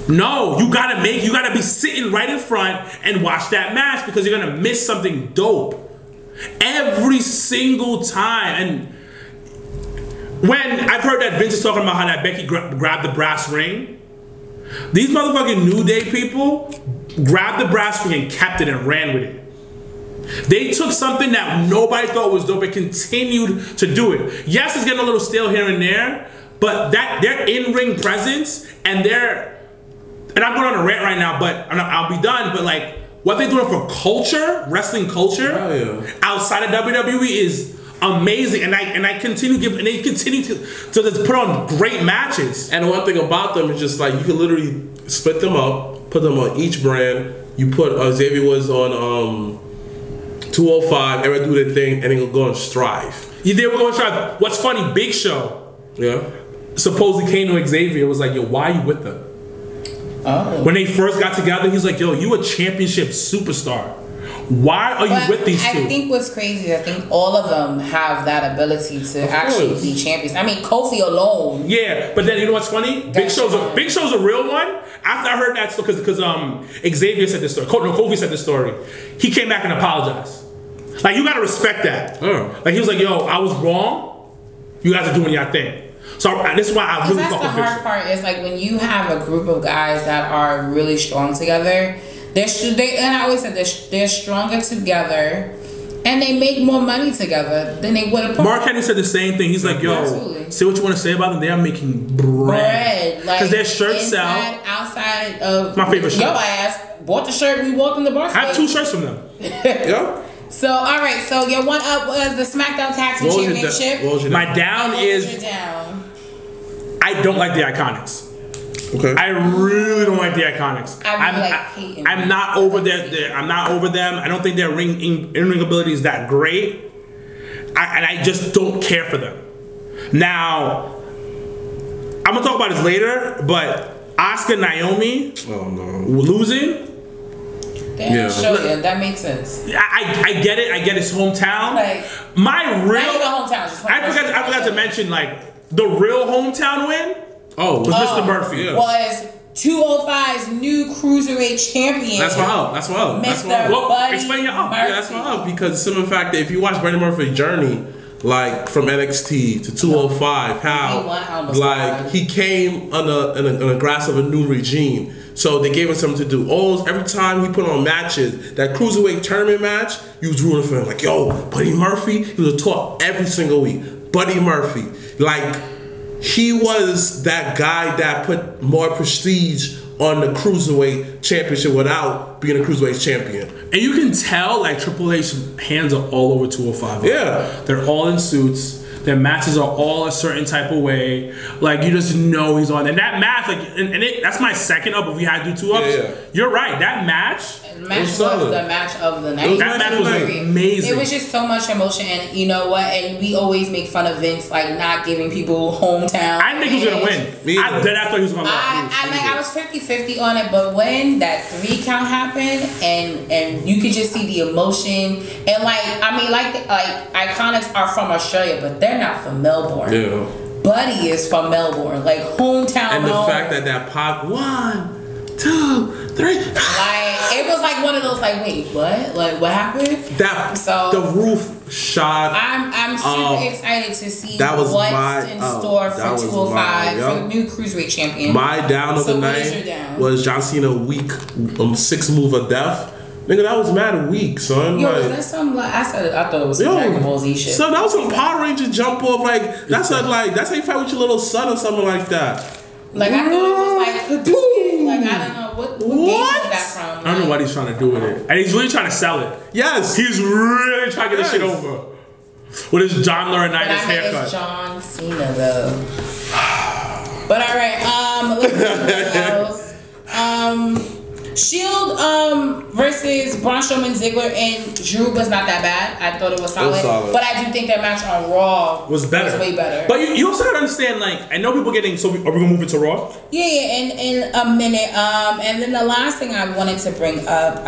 No, you gotta be sitting right in front and watch that match, because you're gonna miss something dope every single time. And when I've heard that Vince is talking about how that Becky grabbed the brass ring, these motherfucking New Day people grabbed the brass ring and kept it and ran with it. They took something that nobody thought was dope and continued to do it. Yes, it's getting a little stale here and there, but that their in-ring presence and I'm going on a rant right now, but I'll be done, but like what they're doing for culture, wrestling culture, outside of WWE is amazing, and they continue to put on great matches. And one thing about them is just like you can literally split them up, put them on each brand. You put Xavier was on 205, everyone do their thing, and then go and strive. Yeah, they were going to strive. What's funny, Big Show, supposedly came to Xavier, was like, yo, why are you with them? Oh. When they first got together, he's like, yo, you a championship superstar. Why are you with these two? I think what's crazy is I think all of them have that ability to actually be champions. I mean, Kofi alone. Yeah, but then you know what's funny? Big Show's a real one. After I heard that, because Xavier said this story. Kofi said this story. He came back and apologized. Like, you gotta respect that. Like, he was like, yo, I was wrong. You guys are doing your thing. So this is why I really fuck with Big Show. That's the hard part is like when you have a group of guys that are really strong together. And I always said they're stronger together, and they make more money together than they would have. Mark Henry said the same thing. He's like, "Yo, say what you want to say about them. They are making bread because their shirts sell outside of my favorite shirt. Your ass bought the shirt. We walked in the bar. I have 2 shirts from them. Yeah. So all right. So your one up was the SmackDown Tag Team Championship. My down is I don't like the Iconics. Okay. I really don't like the Iconics. I'm not over there. I'm not over them. I don't think their in-ring ability is that great. And I just don't care for them. Now, I'm gonna talk about this later, but Asuka and Naomi losing. That makes sense. I get it. I get his hometown. Like, my real hometown. I forgot to mention like the real hometown win. Was Mr. Murphy. Yeah. Was 205's new cruiserweight champion. That's my up. That's my up. Mr. Well, explain your up. Yeah, that's my up because the simple fact that if you watch Brandon Murphy's journey, like from NXT to 205, how like he came in the grasp of a new regime. So they gave him something to do. Every time he put on matches, that cruiserweight tournament match, you was rooting for him. Like, yo, Buddy Murphy, he was taught every single week. Buddy Murphy, like. He was that guy that put more prestige on the Cruiserweight Championship without being a Cruiserweight champion. And you can tell, like, Triple H's hands are all over 205. Yeah. They're all in suits. Their matches are all a certain type of way. Like, you just know he's on. And that match, like, that's my second up if we had to do 2 ups. Yeah. You're right. That match was the match of the night. That match was amazing. It was just so much emotion, and you know what? And we always make fun of Vince, like not giving people hometown. I didn't think he was gonna win. I thought he was gonna win. I was 50-50 on it, but when that 3 count happened, and you could just see the emotion, and like Iconics are from Australia, but they're not from Melbourne. Yeah. Buddy is from Melbourne, like hometown. And the fact that Pop 1, 2, 3. Like, it was like one of those, like, wait, what? Like, what happened? The roof shot. I'm super excited to see what's in store for 205 for the new Cruiserweight champion. My down of the night was John Cena weak 6 move of death. Nigga, that was mad weak, son. Yo, like, that's some like I thought it was some Dragon Ball Z shit. So that was some Power Ranger jump off. Like that's how you fight with your little son or something like that. Like I thought it was like Hadouken. Like I don't know what game is that from. I don't know what he's trying to do with it, and he's really trying to sell it. Yes, he's really trying to get this shit over with his John Laurinaitis haircut. It's John Cena though. But all right, let's do something else. Shield versus Braun Strowman, Ziggler, and Drew was not that bad. I thought it was solid. But I do think that match on Raw was way better. But you also gotta understand, like, I know people getting. So are we gonna move into Raw? Yeah, in a minute. And then the last thing I wanted to bring up,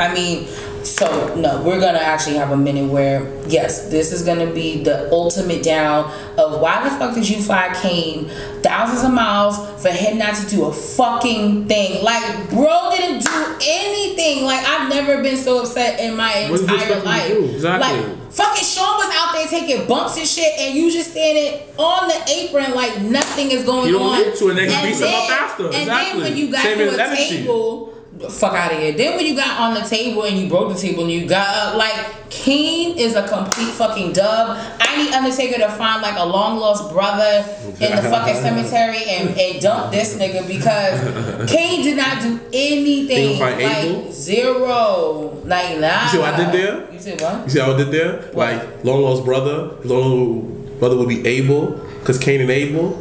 we're gonna actually have a minute where yes, this is gonna be the ultimate down of why the fuck did you fly Kane thousands of miles for him not to do a fucking thing? Like, bro didn't do anything. Like, I've never been so upset in my entire life. Exactly. Like, fucking Sean was out there taking bumps and shit, and you just standing on the apron like nothing is going on. You don't get to it, and then he beats him up after. And then when you got to a table. Fuck out of here. Then when you got on the table and you broke the table and you got up, like, Kane is a complete fucking dub. I need Undertaker to find like a long lost brother in the fucking cemetery and dump this nigga because Kane did not do anything. Like, zero. Like, nah. You see what I did there? You said what? You see how I did there? What? Like, long lost brother. His long brother would be Abel because Kane and Abel.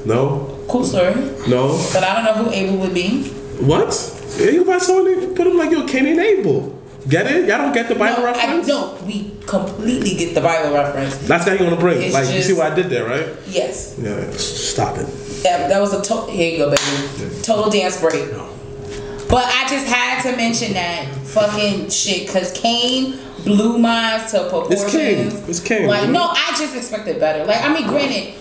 No. Cool story. No. But I don't know who Abel would be. What? You invite someone, put him like you're Cain and Abel. Get it? Y'all don't get the Bible reference? No, we completely get the Bible reference. That's how you want to bring it. Like, you see what I did there, right? Yes. Yeah, stop it. That was a total. Here you go, baby. Total dance break. No. But I just had to mention that fucking shit. Because Kane blew mine to proportions. It's Kane. Like, no, I just expected better. Like, I mean, granted,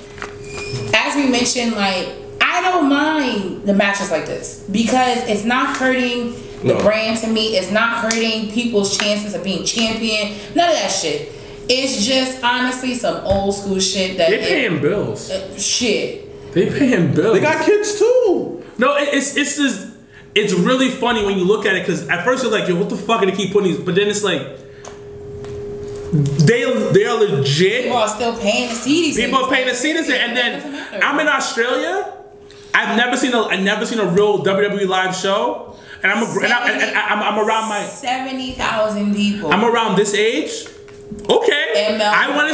as we mentioned, like, I don't mind the matches like this because it's not hurting the brand to me. It's not hurting people's chances of being champion. None of that shit. It's just honestly some old school shit that they paying bills. Shit. They paying bills. They got kids too. No, it's just it's really funny when you look at it because at first you're like, yo, what the fuck are they keep putting these? But then it's like they are legit. People are still paying to see these. People are paying to see this, and then I'm in Australia. I've never seen a real WWE live show, and I'm around my 70,000 people. I'm around this age. Okay, I want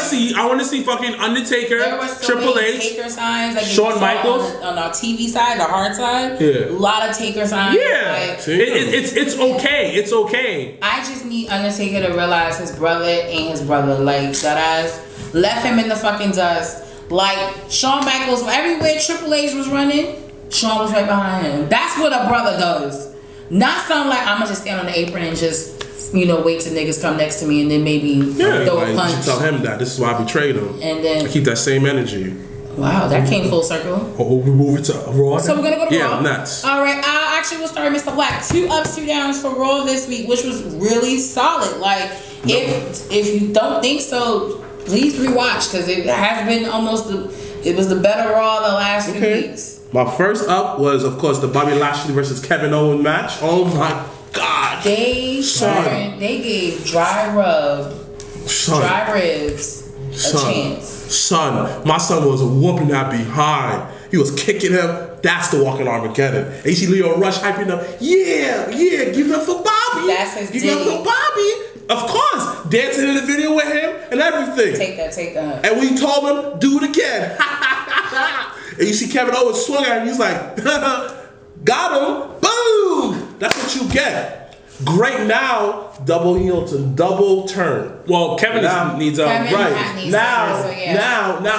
to see fucking Undertaker, there was so Triple many H, Taker signs, like Shawn Michaels on our TV side, the hard side. Yeah, a lot of Taker signs. Yeah, like, it's okay. It's okay. I just need Undertaker to realize his brother ain't his brother. Like that ass left him in the fucking dust. Like Shawn Michaels, everywhere Triple H was running, Shawn was right behind him. That's what a brother does. Not something like I'm gonna just stand on the apron and just, you know, wait till niggas come next to me and then maybe throw a punch. You should tell him that. This is why I betrayed him. And then I keep that same energy. Wow, that came full circle. Oh, we move it to Raw. So we're gonna go to Raw. Yeah, nuts. All right, actually we'll start with Mrblacc. 2 ups, 2 downs for Raw this week, which was really solid. Like, if you don't think so, please rewatch because it has been it was the better Raw the last few weeks. My first up was, of course, the Bobby Lashley versus Kevin Owens match. Oh my God. They gave dry ribs a chance. Son, my son was whooping that behind. He was kicking him. That's the walking Armageddon. And you see Leo Rush hyping up. Yeah, give them for Bobby. That's his Give them for Bobby. Of course, dancing in the video with him and everything. Take that. And we told him, do it again. And you see Kevin Owens swung at him. He's like, got him. Boom. That's what you get. Great now, double heel to double turn. Well, Kevin needs now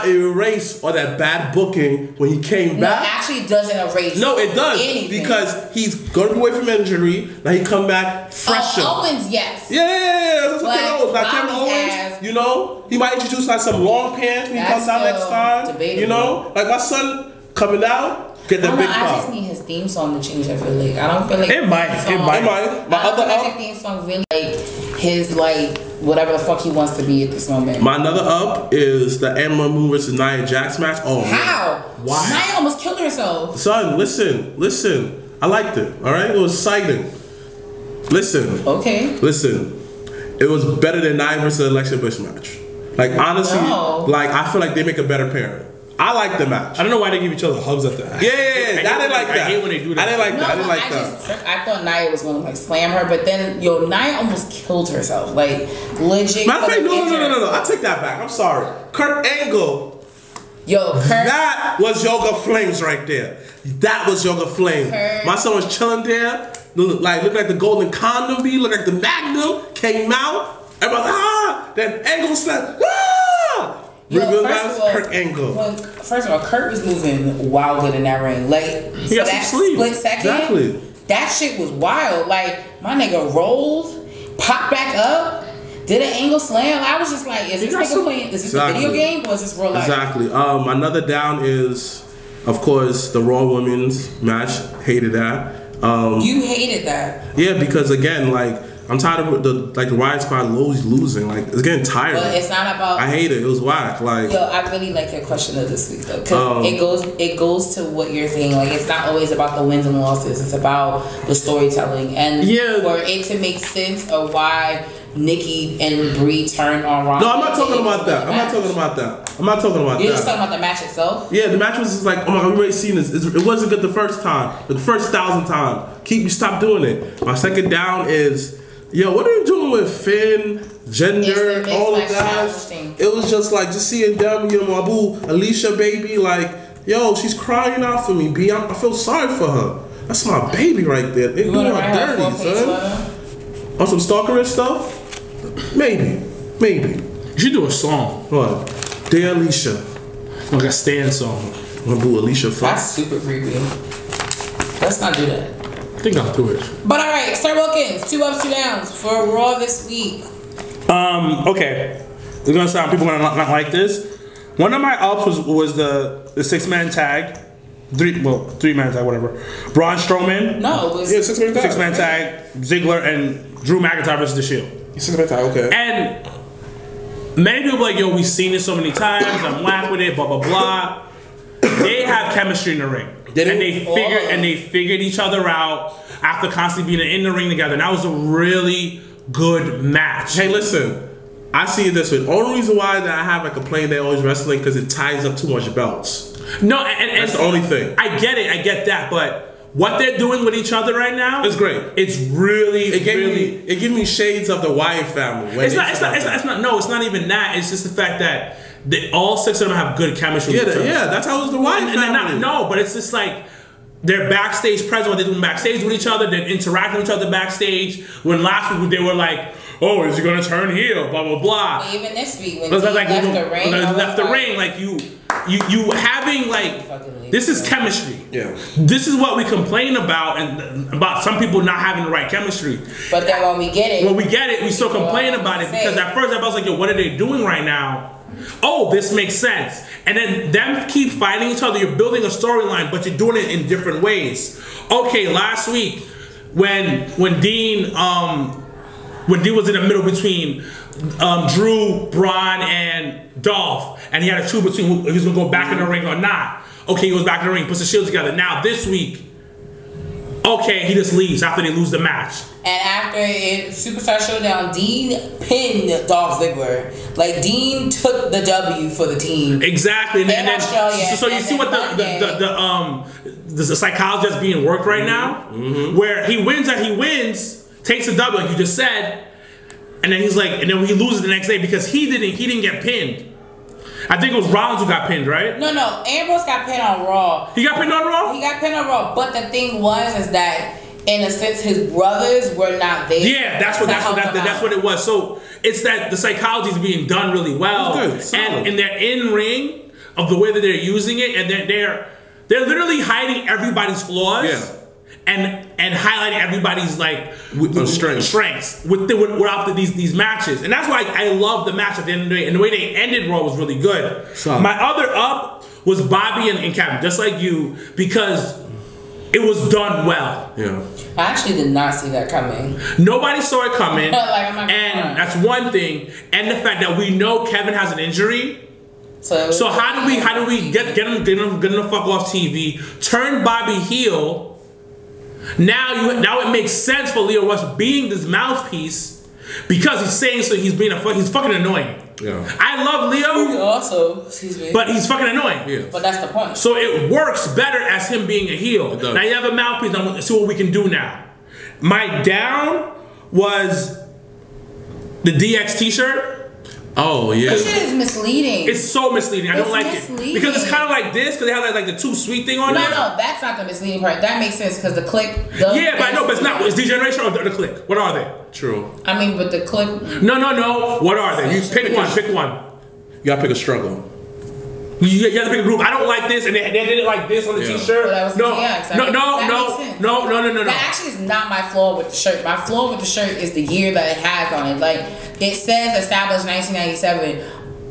it erased all that bad booking when he came back. No, it actually doesn't erase. No, it does anything. because he's going away from injury. Now he come back fresher. Owens, yes. Yeah, that's what Kevin Owens. Now Kevin Owens, you know, he might introduce like some long pants when he comes out next time. Debatable. You know, like my son coming out. Get that big I just need his theme song to change. I feel like I don't feel like it might. My other theme song really like his like whatever the fuck he wants to be at this moment. My another up is the Emma Moon versus Nia Jax match. Oh, how? Man. Why? Nia almost killed herself. Son, listen. I liked it. All right, it was exciting. Listen. Okay. Listen. It was better than Nia versus Alexa Bliss match. Like honestly, like I feel like they make a better pairing. I like the match. I don't know why they give each other hugs at that. Yeah. I didn't like that. I hate when they do that. I didn't like that. I thought Nia was going to like slam her, but then Nia almost killed herself. Like legit. Matter of fact, no. I take that back. I'm sorry. Kurt Angle. That was Yoga Flames right there. That was Yoga Flames. My son was chilling there, looked like the golden condom bee, looked like the Magnum came out. Everybody was like, then Angle slapped. Kurt Angle. First of all, Kurt was moving wild good in that ring. Like he got some sleep. Split second, that shit was wild. Like my nigga rolled, popped back up, did an angle slam. I was just like, is this nigga playing? Is this a video game or is this real life? Exactly. Another down is, of course, the Raw Women's match. Hated that. You hated that. Yeah, because again, like. I'm tired of the Riot Squad always losing. Like it's getting tired. But it's not about. I hate it. It was whack. Like I really like your question of this week though, because it goes to what you're saying. Like it's not always about the wins and losses. It's about the storytelling and for it to make sense of why Nikki and Brie turned on Ronda. No, I'm not talking about that. I'm not talking about that. You're just talking about the match itself. Yeah, the match was just like, oh my god, we already seen this. It wasn't good the first time, but the first 1,000 times. Stop doing it. My second down is. Yo, what are you doing with Finn, Gender, all of that? It was just like, just seeing them, you know, my boo, Alicia, baby, like, yo, she's crying out for me, B. I feel sorry for her. That's my baby right there. They doing her dirty, son. On some stalkerish stuff? Maybe. You should do a song. What? Dear Alicia. Like a stand song. My boo, Alicia. That's super creepy. Let's not do that. think I'll do it. But all right, Sir Wilkins, 2 ups, 2 downs for Raw this week. Okay. It's gonna sound people gonna not like this. One of my ups was the 6-man tag. 3-man tag, whatever. Braun Strowman. No, it was 6-man tag. 6-man tag. Ziggler and Drew McIntyre versus The Shield. 6-man tag, okay. And many people are like, yo, we've seen it so many times. I'm whack with it. Blah blah blah. They have chemistry in the ring, and they figured each other out after constantly being in the ring together. And that was a really good match. Hey, listen. I see it this way. The only reason why that I have a complaint they always wrestling because it ties up too much belts. No, and that's the only thing. I get it. I get that, but. What they're doing with each other right now is great. It's really, it gave me shades of the Wyatt family. It's not even that. It's just the fact that all 6 of them have good chemistry with each other. Yeah, that's how it's the Wyatt family. But it's just like they're backstage present, what they're doing backstage with each other, they're interacting with each other backstage. When last week they were like, oh, is he gonna turn heel? Blah blah blah. But even this week when he left the ring, like you having like this is chemistry. Yeah. This is what we complain about and about some people not having the right chemistry. But then when we get it, we still complain about it because at first I was like, yo, what are they doing right now? Oh, this makes sense. And then them keep fighting each other. You're building a storyline, but you're doing it in different ways. Okay, last week when Dean was in the middle between Drew, Braun, and Dolph, and he had to choose between who he was gonna go back in the ring or not. Okay, he goes back in the ring, puts the shield together. Now this week, okay, he just leaves after they lose the match. And after Superstar Showdown, Dean pinned Dolph Ziggler. Like Dean took the W for the team. Exactly. And then so you see what the psychologist being worked right now, where he wins, takes the W like you just said, and then he's like, and then he loses the next day because he didn't get pinned. I think it was Rollins who got pinned, right? No, Ambrose got pinned on Raw. He got pinned on Raw? He got pinned on Raw. But the thing is that in a sense his brothers were not there. Yeah, that's what it was. So it's that the psychology is being done really well. And they're in ring of the way that they're using it, and they're literally hiding everybody's flaws. Yeah. And highlighting everybody's like strengths without these matches, and that's why I love the match at the end of the day. And the way they ended Raw was really good. My other up was Bobby and Kevin, just like you, because it was done well. Yeah, I actually did not see that coming. Nobody saw it coming, and that's one thing. And the fact that we know Kevin has an injury. So how do we get him the fuck off TV? Turn Bobby heel. Now it makes sense for Lio Rush being this mouthpiece because he's saying so. He's fucking annoying. Yeah. I love Leo. Also, excuse me. But he's fucking annoying. Yeah. But that's the point. So it works better as him being a heel. Now you have a mouthpiece. Now let's see what we can do now. My down was the DX t-shirt. Oh yeah. This shit is misleading. It's so misleading. I don't like it because it's kind of like this because they have like the too sweet thing on there. No, that's not the misleading part. That makes sense because the click. Yeah, but I know, but it's not. It's Degeneration or the click. What are they? True. I mean, but the click. No. What are they? You pick one. Pick one. You gotta pick a struggle. You have to pick a group. I don't like this, and they did it like this on the t-shirt. Well, that was No. That actually is not my flaw with the shirt. My flaw with the shirt is the year that it has on it. Like it says established 1997,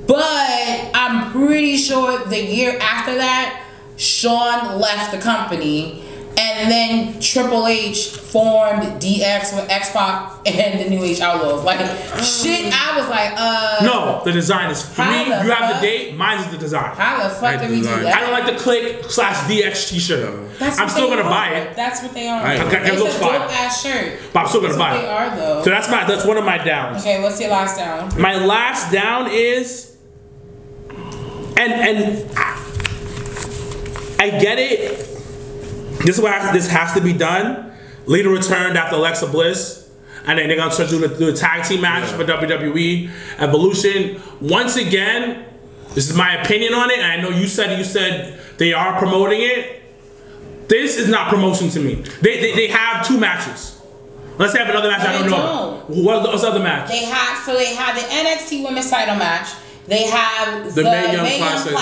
but I'm pretty sure the year after that, Shawn left the company. And then Triple H formed DX with X-Pac and the New Age Outlaws. Like, shit, I was like, No, the design is for me. You have the date, mine is the design. How the fuck did we do that? I don't like the click/DX t-shirt. I'm still gonna buy it. That's what they are. It's a dope ass shirt. But I'm still gonna buy it. They are though. So that's one of my downs. Okay, what's your last down? My last down is, and I get it. This has to be done. Lita returned after Alexa Bliss, and then they're gonna start doing a tag team match for WWE Evolution. Once again, this is my opinion on it, and I know you said they are promoting it. This is not promotion to me. They have 2 matches. Let's have another match. I don't know. What's the other match? They had the NXT Women's Title match. They have the Mae Young Classic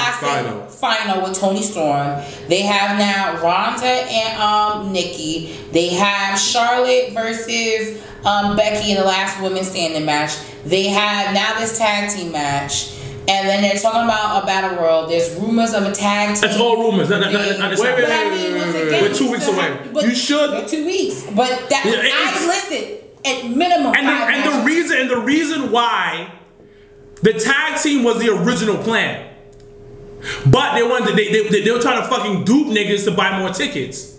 final with Toni Storm. They have now Ronda and Nikki. They have Charlotte versus Becky in the last women's standing match. They have now this tag team match. And then they're talking about a battle royal. There's rumors of a tag team. That's all rumors. Wait. We're 2 weeks away. You should. We're 2 weeks. But that I listed at minimum. And the reason why the tag team was the original plan, but they wanted they were trying to fucking dupe niggas to buy more tickets.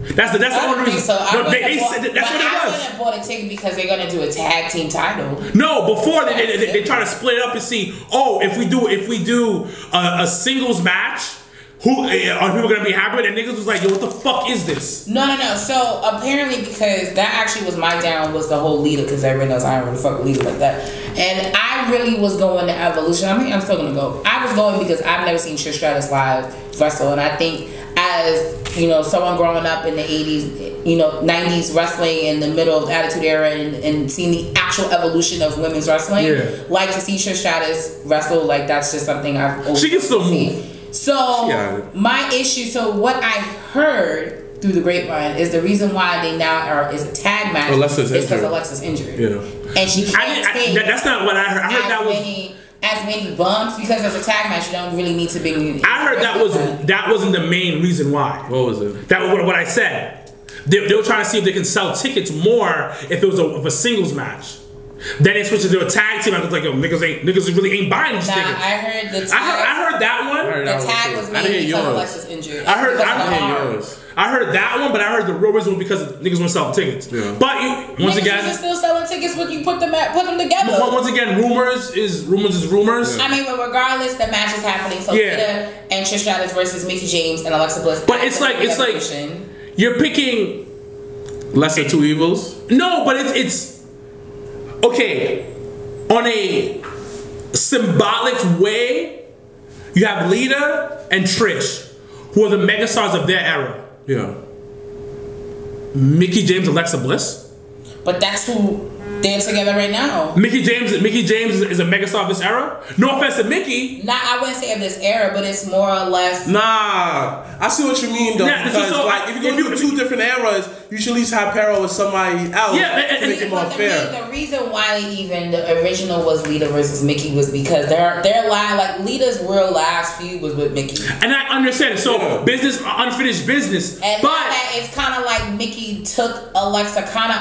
That's the only reason. So that's what it was. I wouldn't have bought a ticket because they're gonna do a tag team title. No, before they try to split it up and see. Oh, if we do a singles match, who are people gonna be happy with? And niggas was like, yo, what the fuck is this? No. So apparently, because that actually was my down, was the whole Lita, because everyone knows I don't really fuck with Lita like that. And I really was going to Evolution. I mean, I'm still gonna go. I was going because I've never seen Trish Stratus live wrestle, and I think as someone growing up in the 80s, 90s wrestling in the middle of the Attitude Era and seeing the actual evolution of women's wrestling, like to see Trish Stratus wrestle, like that's just something I've always she can still move. So my issue, so what I heard through the grapevine is the reason why they now is a tag match is because Alexa's injured. Yeah. And she can't take that's not what I heard. I heard that was as many bumps because as a tag match you don't really need to be. I heard that wasn't the main reason why. What was it? That was what I said. They were trying to see if they can sell tickets more if it was a singles match. Then they switched to a tag team. I was like, yo, niggas really ain't buying these tickets. I heard the tag. I heard that one. The tag was made because Alexa's injured. I heard that one, but I heard the rumors was because niggas want to sell tickets. Yeah. But once again, niggas still selling tickets when you put them together. Once again, rumors is rumors. Yeah. I mean, but regardless, the match is happening. So Lita and Trish Stratus versus Mickie James and Alexa Bliss. But it's like you're picking lesser two evils. No, but it's okay. On a symbolic way, you have Lita and Trish, who are the megastars of their era. Yeah. Mickie James, Alexa Bliss. But that's who they're together right now. Mickie James is a megastar of this era. No offense to Mickie. I wouldn't say of this era, but it's more or less. Nah, I see what you mean though. Because if you go through two different eras, you should at least have parallel with somebody else. Yeah, to make it more fair. The reason why the original was Lita versus Mickie was because their like Lita's real last feud was with Mickie. And I understand it. So business, unfinished business. But it's kind of like Mickie took Alexa kind of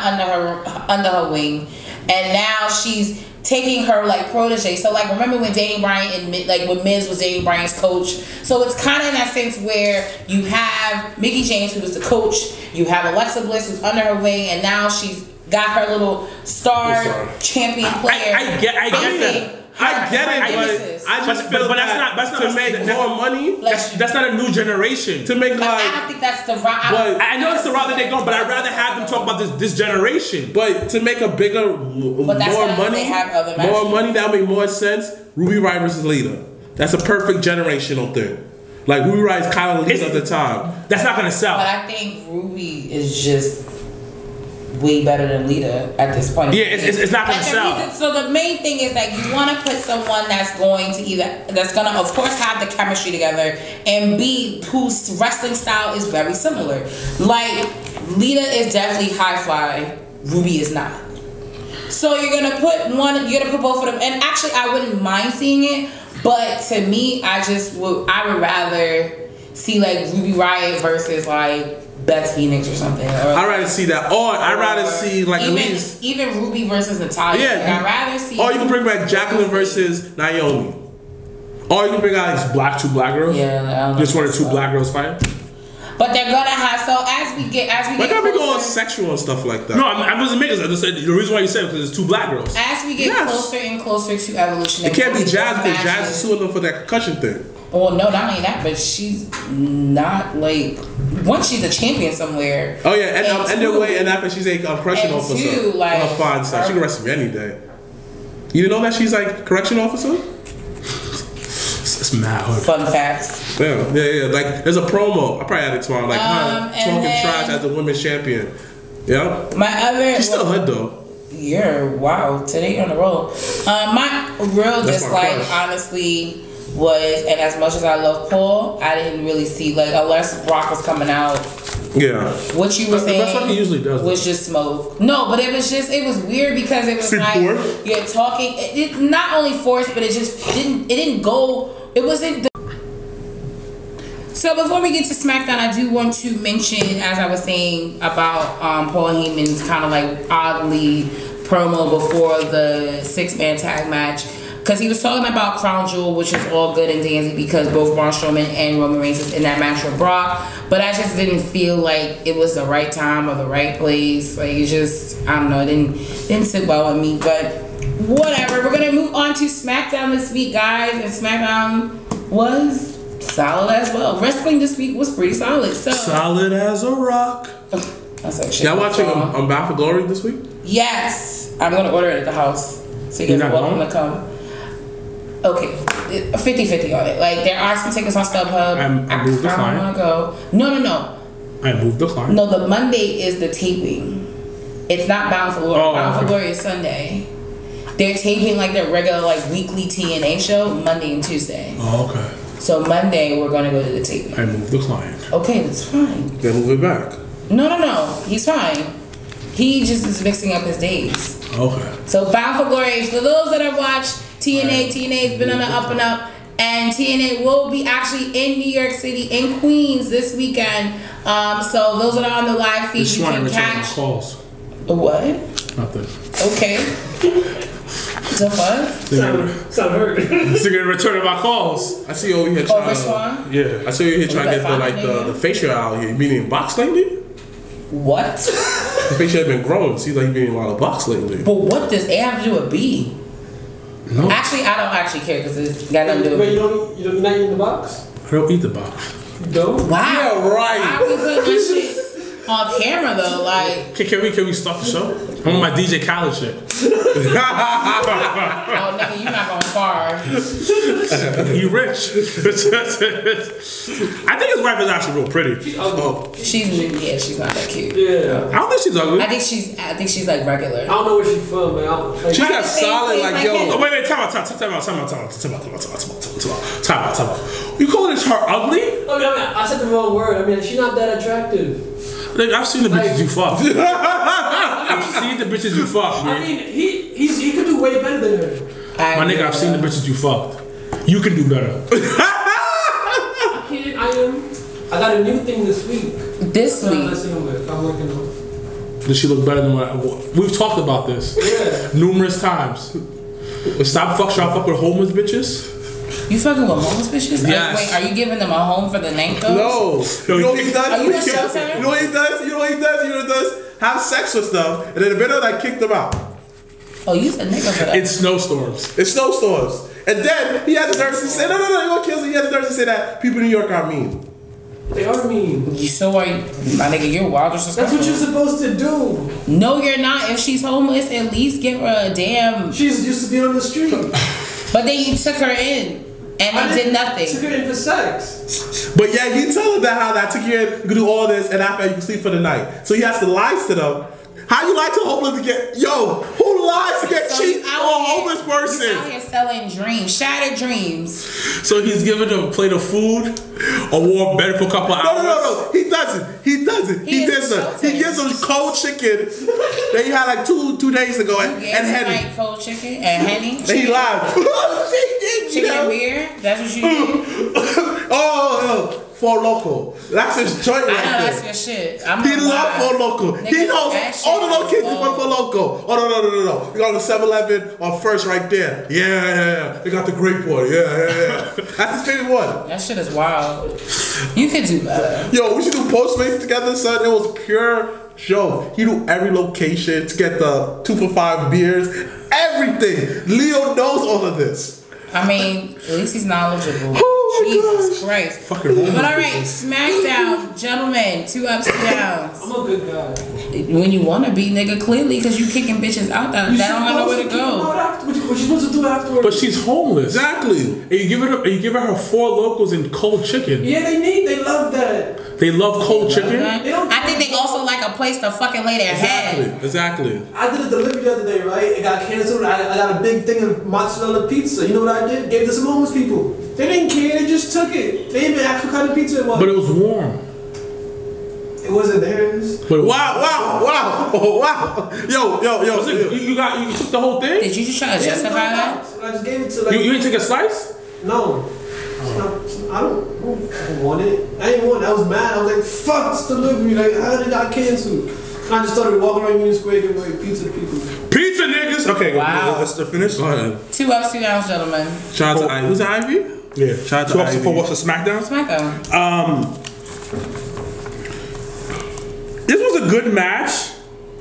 under her wing. And now she's taking her like protege. So like remember when Daniel Bryan and when Miz was Daniel Bryan's coach. So it's kind of in that sense where you have Mickie James who was the coach, you have Alexa Bliss who's under her wing, and now she's got her little star champion player. I get that. I get it, but I just feel that's not to make more money. That's not a new generation. To make I don't think that's the route. I know it's the route that they're going, but I'd rather have them talk about this generation. But to make a bigger, more money, that would make more sense. Ruby Riott versus Lita. That's a perfect generational thing. Like Ruby Riott's kind of Lita at the time. That's not gonna sell. But I think Ruby is just way better than Lita at this point. Yeah, it's not gonna sell. So the main thing is that you want to put someone that's going to of course have the chemistry together, and B, whose wrestling style is very similar. Like Lita is definitely high fly, Ruby is not. So you're gonna put both of them, and actually I wouldn't mind seeing it, but to me I would rather see like Ruby Riott versus like Beth Phoenix or something. I'd rather see that. Or I'd rather see like even Ruby versus Natalya. Yeah. Like, I'd rather see. Or you can bring back Jacqueline versus Naomi. Or you can bring out two black girls. Yeah, just one or two black girls fighting. But they're gonna have as we get why can't we go on sexual and stuff like that? No, I wasn't making this. I just said the reason why you said it because it's two black girls. As we get closer and closer to Evolution, it can't be Jazz because Jazz is suing them for that concussion thing. Well, no, not only that, but she's not like once she's a champion somewhere. Oh yeah, and after she's a correction officer, like fine side, she can arrest me any day. You know that she's like correction officer? It's mad hard. Fun facts. Yeah. Like there's a promo. I probably had it tomorrow. Like talking trash as a women's champion. Yeah. My other she's still hood though. Wow, today on the roll. My real dislike, honestly, was, and as much as I love Paul, I didn't really see, like, unless Brock was coming out. Yeah. What you were saying that's what he usually does. Was just smoke. No, but it was weird because it was like you're talking. It not only forced, but it didn't go. It wasn't. So before we get to SmackDown, I do want to mention, as I was saying about Paul Heyman's kind of like oddly promo before the 6-man tag match. Because he was talking about Crown Jewel, which is all good and dandy because both Braun Strowman and Roman Reigns is in that match with Brock. But I just didn't feel like it was the right time or the right place. Like, it just, I don't know, it didn't sit well with me. But whatever. We're going to move on to SmackDown this week, guys. And SmackDown was solid as well. Wrestling this week was pretty solid. So solid as a rock. That's like shit. Y'all watching Bound for Glory this week? Yes. I'm going to order it at the house. So you guys are welcome to come. Okay, 50-50 on it. Like, there are some tickets on StubHub. I moved the client. I want to go. No. I moved the client. No, the Monday is the taping. It's not Bound for Glory. Bound for Glory is Sunday. They're taping like their regular, like, weekly TNA show Monday and Tuesday. Oh, okay. So Monday we're gonna go to the taping. I moved the client. Okay, that's fine. Then move it back. No. He's fine. He just is mixing up his days. Okay. So Bound for Glory, for those that have watched TNA's been on the up and up, and TNA will be actually in New York City, in Queens this weekend. So those that are on the live feed, you can catch. Calls. What? Nothing. Okay. The fuck? Sound hurt. He's gonna return my calls. I see you over here trying. Rich Swann? Yeah, I see you over here trying to get the facial out here. You meaning box lately? What? The facial has been growing. Seems like you've been in a lot of box lately. But what does A have to do with B? No. Actually, I don't actually care because it's got nothing to do with Wait, you're not eating the box? I don't eat the box. You don't? Wow. Yeah, right. Why are we putting this shit on camera though? Like, Can we start the show? I'm on my DJ Khaled shit. oh nigga, you not going far. You rich. I think his wife is actually real pretty. She's ugly. She's not that cute. Yeah. I don't think she's ugly. I think she's like regular. I don't know where she's from, man. She got solid, like, yo. Oh, wait, time out. You calling this her ugly? I said the wrong word. I mean, she's not that attractive. Like, I've seen the bitches you fuck. I've seen the bitches you fuck, man. I mean, he could do way better than her. My nigga, I've seen the bitches you fucked. You can do better. I got a new thing this week. This week? I'm working on. Does she look better than what we've talked about this? Yeah. Numerous times. Stop fuck with homeless bitches. You fucking with homeless bitches? Yes. Wait, are you giving them a home for the night though? No. You know what he does? Are you a shelter? You know what he does? You know what he does? Have sex with them, and then the video that kicked them out. Oh, you said nigga for that. It's snowstorms. And then he has the nerve to say, no, you gonna kill him. He has the nerve to say that people in New York are mean. They are mean. You so are you, my nigga, you're wild. That's what you're supposed to do. No, you're not. If she's homeless, at least give her a damn. She's used to being on the street. But then you took her in. And they did nothing. Took her in for sex. But yeah, he told them how that I took you in, you can do all this, and after you can sleep for the night. So he has to lie to them. How you lie to homeless to get, who lies to get cheap on a homeless person? He's out here selling dreams, shattered dreams. So he's giving them a plate of food, a warm bed for a couple hours? No. He doesn't. He gives them cold chicken that he had like two days ago and Henny. Like cold chicken and Henny. And he lied. Chicken and beer? That's what you do? Oh, Four Loko. That's his joint right there. I know that's your shit. He loves Four Loko. He knows all the locations for Four Loko. Oh, no. We got the 7-Eleven on First right there. Yeah. They got the grape one. Yeah. That's his favorite one. That shit is wild. You could do better. Yo, we should do Postmates together, son. It was pure show. He do every location to get the 2 for $5 beers. Everything. Leo knows all of this. I mean, at least he's knowledgeable. Oh Jesus Christ. Fucking But alright, SmackDown, gentlemen, 2 ups, 2 downs. I'm a good guy. When you want to be, nigga, clearly, because you kicking bitches out that don't know where to go. What you supposed to do afterwards? But she's homeless. Exactly. And you give her 4 locals and cold chicken. Yeah, they love that. They love cold chicken. I think they also like a place to fucking lay their head. Exactly. I did a delivery the other day, right? It got canceled. I got a big thing of mozzarella pizza. You know what I did? Gave it to some homeless people. They didn't care. They just took it. They didn't even ask what kind of pizza it was. But it was warm. It wasn't theirs. Wow. Yo. You took the whole thing? Did you just try to justify that? I just gave it to like. You didn't take a slice? No. I don't want it. I didn't want it. I was mad. I was like, fuck this delivery. Like, how did it got canceled? And I just started walking around Union Square giving away pizza to people. Pizza niggas! Okay, wow. Let's finish. Go ahead. 2 ups, 2 downs, gentlemen. Shout out to Ivy. Who's Ivy? Yeah. Shout out to 2 ups Ivy. for what's the SmackDown? SmackDown. This was a good match,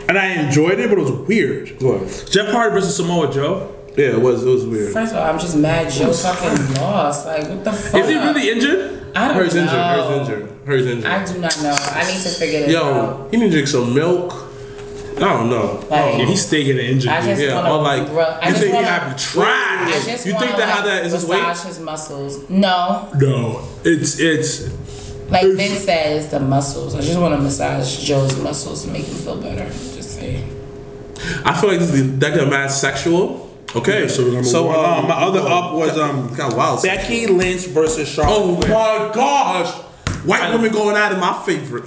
and I enjoyed it, but it was weird. What? Jeff Hardy versus Samoa Joe. Yeah, it was weird. First of all, I'm just mad Joe fucking lost. Like, what the fuck? Is he really injured? I don't know. Hers injured. I do not know. I need to figure this out. He need to drink some milk. I don't know. Like, Yeah, he's still getting injured. I just wanna, or like, I just think wanna, he have to try. I just You think wanna, that how that is his weight? massage his muscles. No. No, it's Like Vince says, the muscles. I just want to massage Joe's muscles to make him feel better. Just say. I feel like this is that match sexual. Okay, so my other up was got wild. Becky Lynch versus Charlotte. Oh my gosh, white women going out is my favorite.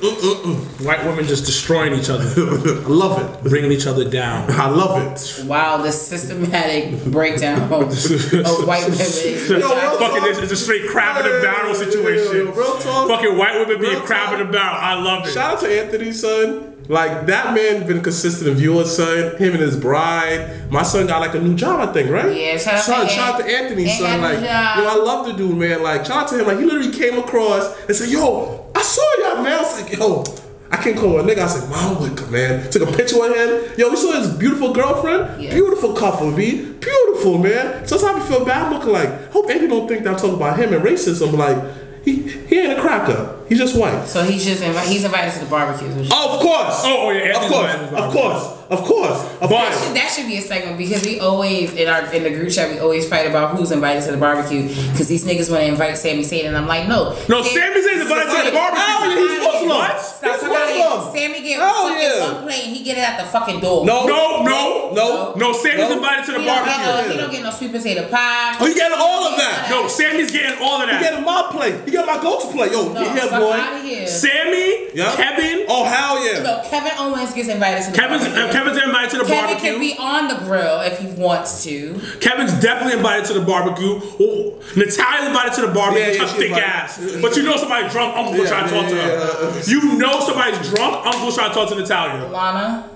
White women just destroying each other. I love it, bringing each other down. I love it. Wow, the systematic breakdown of white women. Fucking this is a straight crab in a barrel situation. Real talk. Fucking white women being crab in a barrel. I love it. Shout out to Anthony, son. Like, that man been consistent in viewers, son. Him and his bride. My son got like a new job, I think, right? Yeah, shout out to Anthony, son. Like, yo, I love the dude, man. Like, shout out to him. Like, he literally came across and said, yo, I saw y'all, man. I was like, yo, I can't call him a nigga. I was like, wow, Wicca, man. Took a picture with him. Yo, we saw his beautiful girlfriend. Yes. Beautiful couple, B. Beautiful, man. Sometimes I feel bad. I'm looking like, I hope Anthony don't think that I'm talking about him and racism. Like, he ain't a cracker. He's just white. So he's invited to the barbecue. Oh, of course. Oh yeah. Of course. That should be a segment because we always in the group chat we always fight about who's invited to the barbecue because these niggas want to invite Sami Zayn and I'm like no. Sami Zayn's invited to the barbecue. Oh, he's Muslim. What? Sammy get one plate and he get it at the fucking door. No. Sammy's invited to the barbecue. He don't get no sweet potato pie. Oh, he getting all of that. No, Sammy's getting all of that. He getting my plate. He got my go-to plate. Yo, get here, boy. Out of here. Sammy, Kevin. Oh, hell yeah. No, Kevin Owens gets invited to the barbecue. Kevin's invited to the barbecue. Kevin can be on the grill if he wants to. Kevin's definitely invited to the barbecue. Natalia's invited to the barbecue. Yeah, her thick ass. But you know somebody's drunk. Uncle will try to talk to her. You know somebody's drunk. Uncle will try to talk to Natalia. Lana.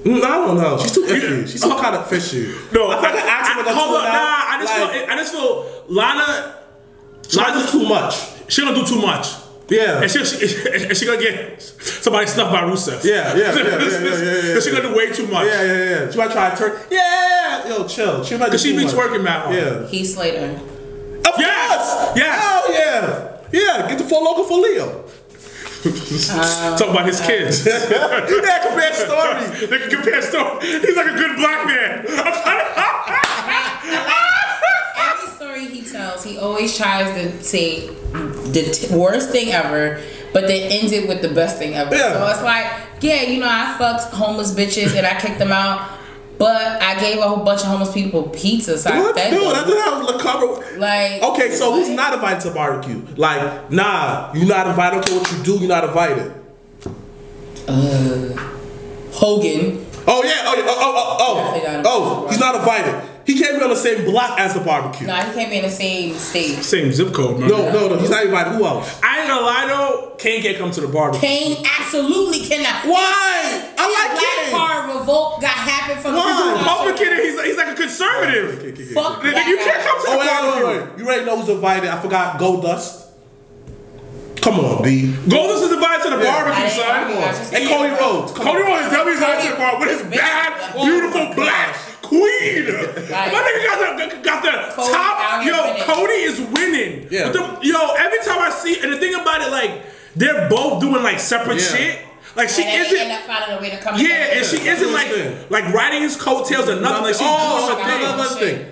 I don't know. She's too iffy. She's too kind of fishy. No, I think I just feel Lana's too much. She gonna do too much. Yeah. And she gonna get somebody snuffed by Rusev. Yeah. She gonna do way too much. Yeah. She might try to turn. Yeah. Yo, chill. She might. Cause she be twerking, man. Yeah. Heath Slater. Of course. Yes. Hell yeah. Yeah. Get the full local for Leo. Talk about his kids. Compare story. They can compare story. He's like a good black man. Every story he tells, he always tries to say the worst thing ever, but then ends it with the best thing ever. Yeah. So it's like, I fucked homeless bitches and I kicked them out. But I gave a whole bunch of homeless people pizza, so I fed them. That's how the cover. Like, okay, so who's not invited to barbecue? Like, nah, you're not invited. I don't care what you do, you're not invited. Hogan. He's not invited. He can't be on the same block as the barbecue. Nah, he can't be in the same state. Same zip code, man. No, he's not invited. Who else? I ain't gonna lie though, Kane can't come to the barbecue. Kane absolutely cannot. Why? I like Kane. Black Card revolt got happened from He's a Republican and he's like a conservative. Fuck you can't come to the barbecue. Wait. You already know who's invited. I forgot Goldust. Come on, B. Goldust is invited to the barbecue, son. And Cody Rhodes. Cody Rhodes is definitely invited to the barbecue with his bad, beautiful black queen. My nigga got the top. Yo, Cody is winning. Yeah. Every time I see, and the thing about it, like, they're both doing like separate shit. Like she isn't. End up finding a way to come and she isn't like riding his coattails or nothing. Like she's doing her thing.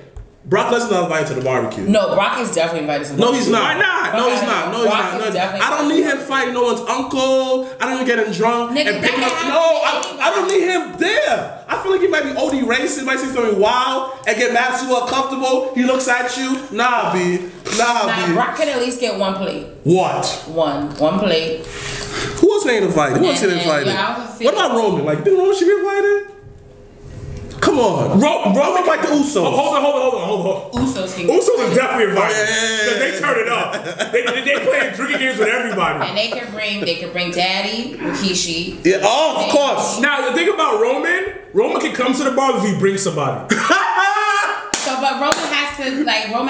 Brock Lesnar not invited to the barbecue. No, Brock is definitely invited to the No, barbecue. he's not. Why not? No, he's not. No, he's Brock not. is No, definitely I don't need him fighting no one's uncle. I don't need getting drunk Nigga, and picking that up. can No, happen to I don't need him there. I feel like he might be OD racist, might say something wild and get mad super uncomfortable. He looks at you. Nah, B. Nah, B. Brock can at least get one plate. What? One plate. Who else ain't invited? Who else ain't And, invited? yeah, What about Roman? Like, do Roman should be invited? Come on. Roman like the Usos. Hold on. Usos can Usos is definitely invited. Yeah. Because they turn it up. They play drinking games with everybody. And they can bring Daddy, Rikishi. Yeah, oh, of course. Now, the thing about Roman can come to the bar if he brings somebody. So, but Roman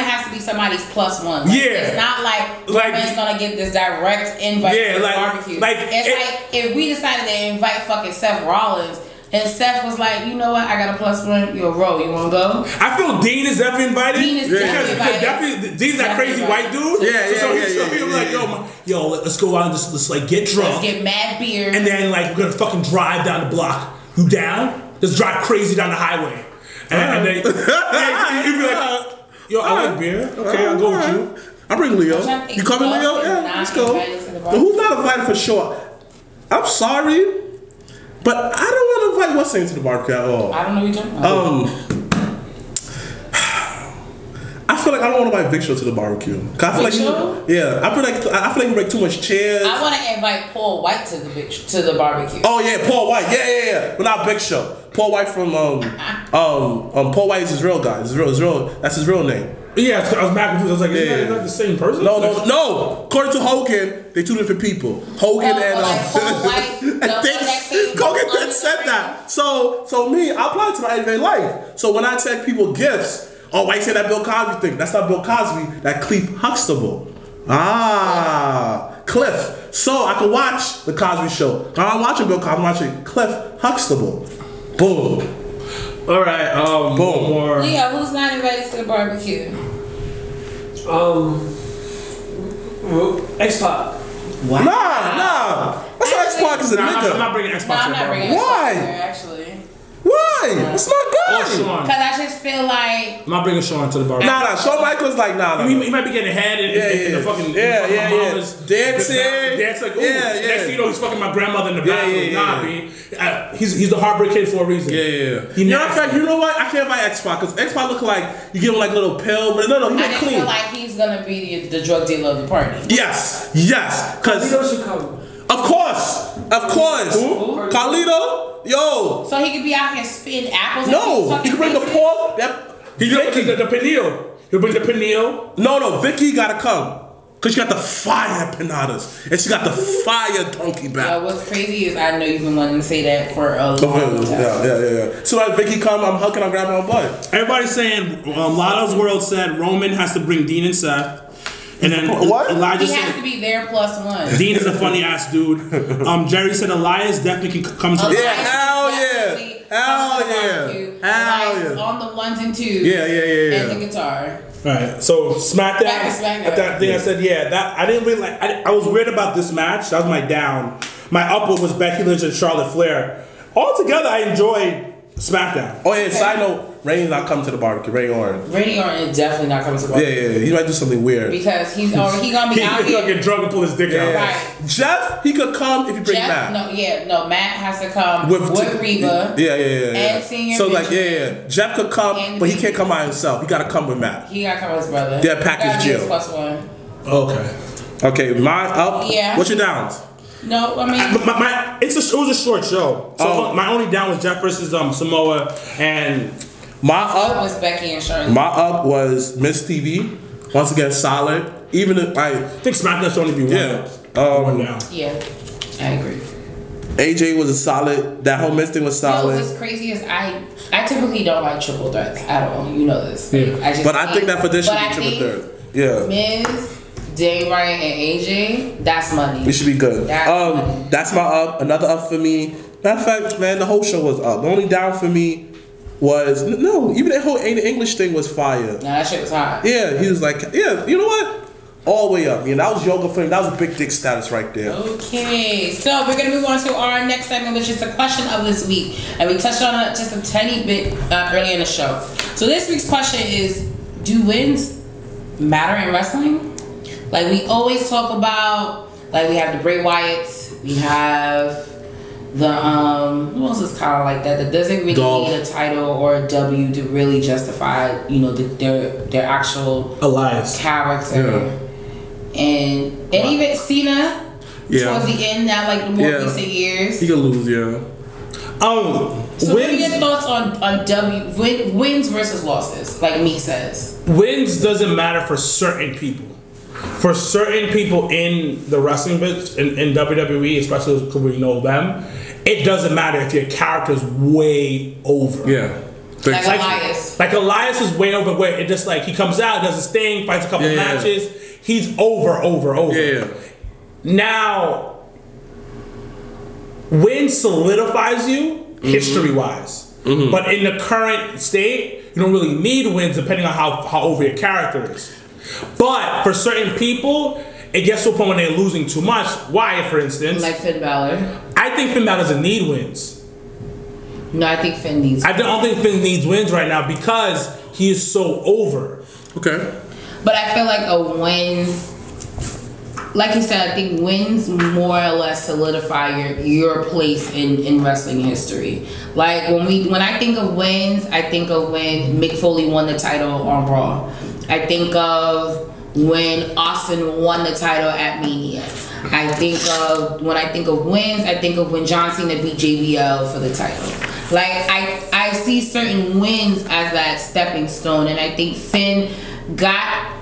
has to be somebody's plus one. Like, Yeah. It's not like Roman's gonna get this direct invite to the barbecue. It's like if we decided to invite fucking Seth Rollins and Seth was like, you know what, I got a plus one, you're a roll, you wanna go? I feel Dean is definitely invited. Dean is definitely invited. Dean's that crazy white dude. So he'll be like, yo, let's go out and just like get drunk. Let's get mad beer. And then like we're gonna fucking drive down the block. You down? Just drive crazy down the highway. And then you'd be like, yo, I like beer. Okay, I'll go with you. I bring Leo. You coming, Leo? Yeah, let's go. But who's not invited for sure? I'm sorry, but I don't want to invite what's saying to the barbecue at all. I don't know what you're talking about. I feel like I don't want to invite Victor to the barbecue. I feel like I feel like he break too much chairs. I want to invite Paul White to the barbecue. Oh yeah, Paul White. Yeah. But not Big Show. Paul White from Paul White is his real guy. That's his real name. Yeah, I was mad confused. I was like, is that not the same person? No. According to Hogan, they're two different people. Hogan and Paul White. Hogan said that. So me, I apply it to my everyday life. So when I send people gifts, why you say that Bill Cosby thing? That's not Bill Cosby. That Cliff Huxtable. Cliff. So I can watch the Cosby Show. I'm watching Bill Cosby. I'm watching Cliff Huxtable. Boom. All right. Boom. More. Yeah, who's not invited to the barbecue? X-Pac. What? Nah. That's why X-Pac is a nigga. I'm not bringing X-Pac to the barbecue. Why? Actually. Why? It's not good. Because I just feel like I'm not bringing Shawn to the barbecue. Nah. Shawn Michaels like nah. He might be getting head in the fucking dancing. Like, ooh. Next thing you know, he's fucking my grandmother in the bathroom. Nah, B. He's the heartbreak kid for a reason. You know what? I can't buy X-Pac because X-Pac look like you give him like little pill, but no, he I look just clean. feel like he's gonna be the drug dealer of the party. Yes. Because Carlito should come. Of course. Who? Carlito? Yo. So he could be out here spitting apples. No, he can bring the pork. He the pineal. He'll bring the pineal. No, Vicky gotta come. Cause she got the fire pinatas. And she got the fire donkey back. What's crazy is I know you've been wanting to say that for a long time. Yeah. So like Vicky come, I'm hugging, I'm grabbing my butt. Everybody's saying, Lotto's World said Roman has to bring Dean and Seth. And then what? Elijah he has said, to be there plus one. Dean is a funny ass dude. Jerry said Elias definitely can come to the hell yeah. On the ones and twos. Yeah. And the guitar. Alright, so SmackDown. That thing I said, that I didn't really like. I was weird about this match. That was my down. My up was Becky Lynch and Charlotte Flair. Altogether, I enjoyed SmackDown. Oh yeah, side note, Randy's not coming to the barbecue. Randy Orton is definitely not coming to the barbecue. Yeah. He might do something weird. Because he gonna be out here. He's gonna get drunk and pull his dick out. Right. Jeff, he could come if you bring Matt. Matt has to come with Reba. Yeah. And Senior. So like, Jeff could come, but he can't come by himself. He gotta come with Matt. He gotta come with his brother. Yeah, package deal. Plus one. Okay, my up. Yeah. What's your downs? No, I mean, it was a short show. So my only down was Jeff versus Samoa, and my up was Becky and Charlotte. My up was Miss TV. Once again, solid. Even if I think SmackDown should only be one down. Yeah, I agree. AJ was a solid. That whole Miss thing was solid. What's crazy is I typically don't like triple threats at all. You know this. Yeah. I think that for this should be triple threat. Yeah. Miz, Daniel Bryan, and AJ, that's money. It should be good. That's my up. Another up for me. Matter of fact, man, the whole show was up. The only down for me was even that whole English thing was fire. Nah, that shit was hot. Yeah, he was like, you know what? All the way up. That was yoga for him. That was big dick status right there. Okay, so we're gonna move on to our next segment, which is the question of this week, and we touched on it just a tiny bit earlier in the show. So this week's question is: do wins matter in wrestling? Like, we always talk about, like, we have the Bray Wyatts, we have the who else is kind of like that doesn't really need a title or a W to really justify, you know, their actual Elias character. And even Cena towards the end, now, like, the more recent years, he could lose. So what are your thoughts on wins versus losses, like Meek says? Wins doesn't matter for certain people. For certain people in the wrestling business, in WWE, especially because we know them, it doesn't matter if your character's way over. Yeah. Like Elias. Like Elias is way over, where it just like he comes out, does his thing, fights a couple matches, he's over. Yeah. Now, win solidifies you history-wise. But in the current state, you don't really need wins depending on how over your character is. But for certain people, it gets to a point when they're losing too much. Wyatt, for instance. Like Finn Balor. I think Finn Balor doesn't need wins. No, I think Finn needs wins. I don't think Finn needs wins right now because he is so over. Okay. But I feel like a win, like you said, I think wins more or less solidify your place in wrestling history. Like when I think of wins, I think of when Mick Foley won the title on Raw. I think of when Austin won the title at Mania. When I think of wins, I think of when John Cena beat JBL for the title. Like I see certain wins as that stepping stone, and I think Finn got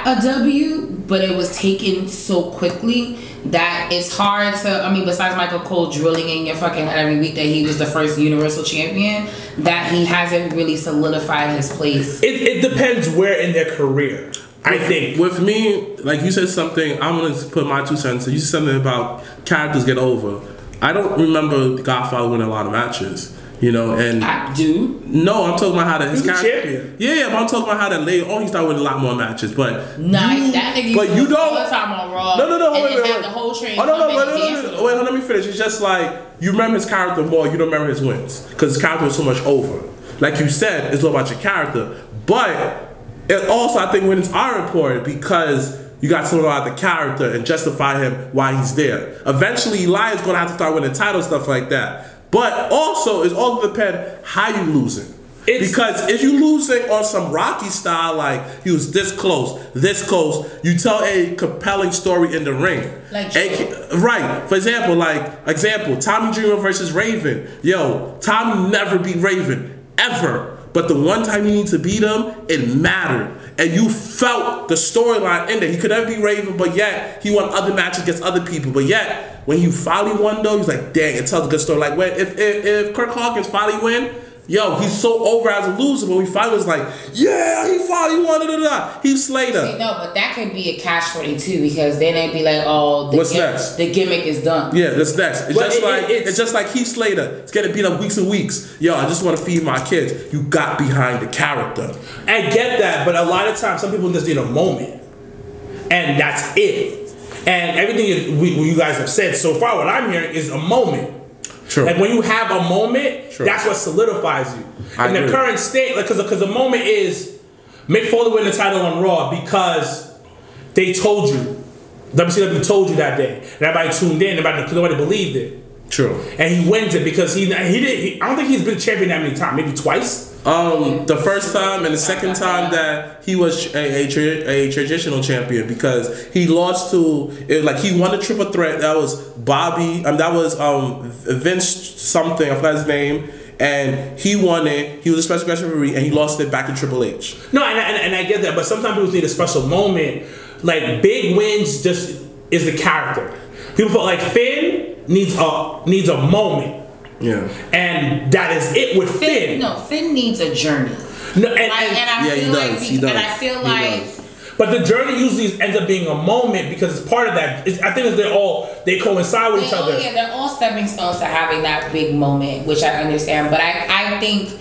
a W, but it was taken so quickly that it's hard to, I mean, besides Michael Cole drilling in your fucking head every week that he was the first Universal Champion, that he hasn't really solidified his place. It depends where in their career, I think. With me, like you said something, I'm going to put my 2 cents. You said something about characters get over. I don't remember Godfather winning a lot of matches. You know, and I do. No, I'm talking about how his character. Champion. Yeah, but I'm talking about how that later on he started winning a lot more matches. But that nigga but you don't all the time on Raw. No, and wait. Have the whole train. Wait, let me finish. It's just like you remember his character more. You don't remember his wins because his character was so much over. Like you said, it's all about your character. But it also, I think, wins are important because you got to know about the character and justify him why he's there. Eventually, Elias is gonna have to start winning titles, stuff like that. But also, it's all depend how you losing. Because if you losing on some Rocky style, like he was this close, you tell a compelling story in the ring. Right. For example, Tommy Dreamer versus Raven. Yo, Tommy never beat Raven, ever. But the one time you need to beat him, it mattered. And you felt the storyline in there. He could never be Raven, but yet he won other matches against other people. But yet, when he finally won though, he's like, dang, it tells a good story. Like when if Kirk Hawkins finally win, yo, he's so over as a loser. When we finally was like, yeah, he finally won, he slayed her. See, no, but that could be a catch-22 because then they'd be like, oh, next? The gimmick is done. Yeah, that's next. It's just like Heath Slater. It's getting beat up weeks and weeks. Yo, I just want to feed my kids. You got behind the character. I get that, but a lot of times some people just need a moment, and that's it. And everything you guys have said so far, what I'm hearing is a moment. True. Like when you have a moment, that's what solidifies you. In the current state, like because the moment is Mick Foley win the title on Raw because they told you, WCW told you that day, and everybody tuned in, nobody believed it. True. And he wins it because I don't think he's been champion that many times, maybe twice. The first time and the second time that he was a traditional champion because he lost to he won the triple threat. That was Bobby. That was Vince something. I forgot his name. And he won it. He was a special referee, and he lost it back to Triple H. No, and I get that, but sometimes people need a special moment. Like big wins just is the character. People feel like Finn needs a moment. Yeah. And that is it with Finn. No, Finn needs a journey. No, I feel like but the journey usually ends up being a moment because it's part of that. I think they coincide with each other. Yeah, they're all stepping stones to having that big moment, which I understand. But I think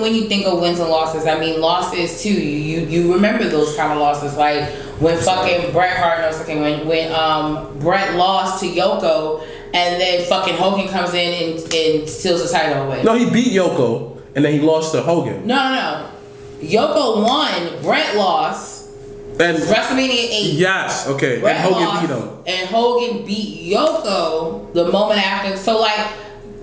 when you think of wins and losses, I mean losses too. You remember those kind of losses, like when fucking Bret Hart, when Bret lost to Yoko, and then fucking Hogan comes in and steals the title away. No, he beat Yoko, and then he lost to Hogan. No. Yoko won, Brett lost. And WrestleMania 8. Yes, okay. Brett and Hogan lost, beat him. And Hogan beat Yoko the moment after. So like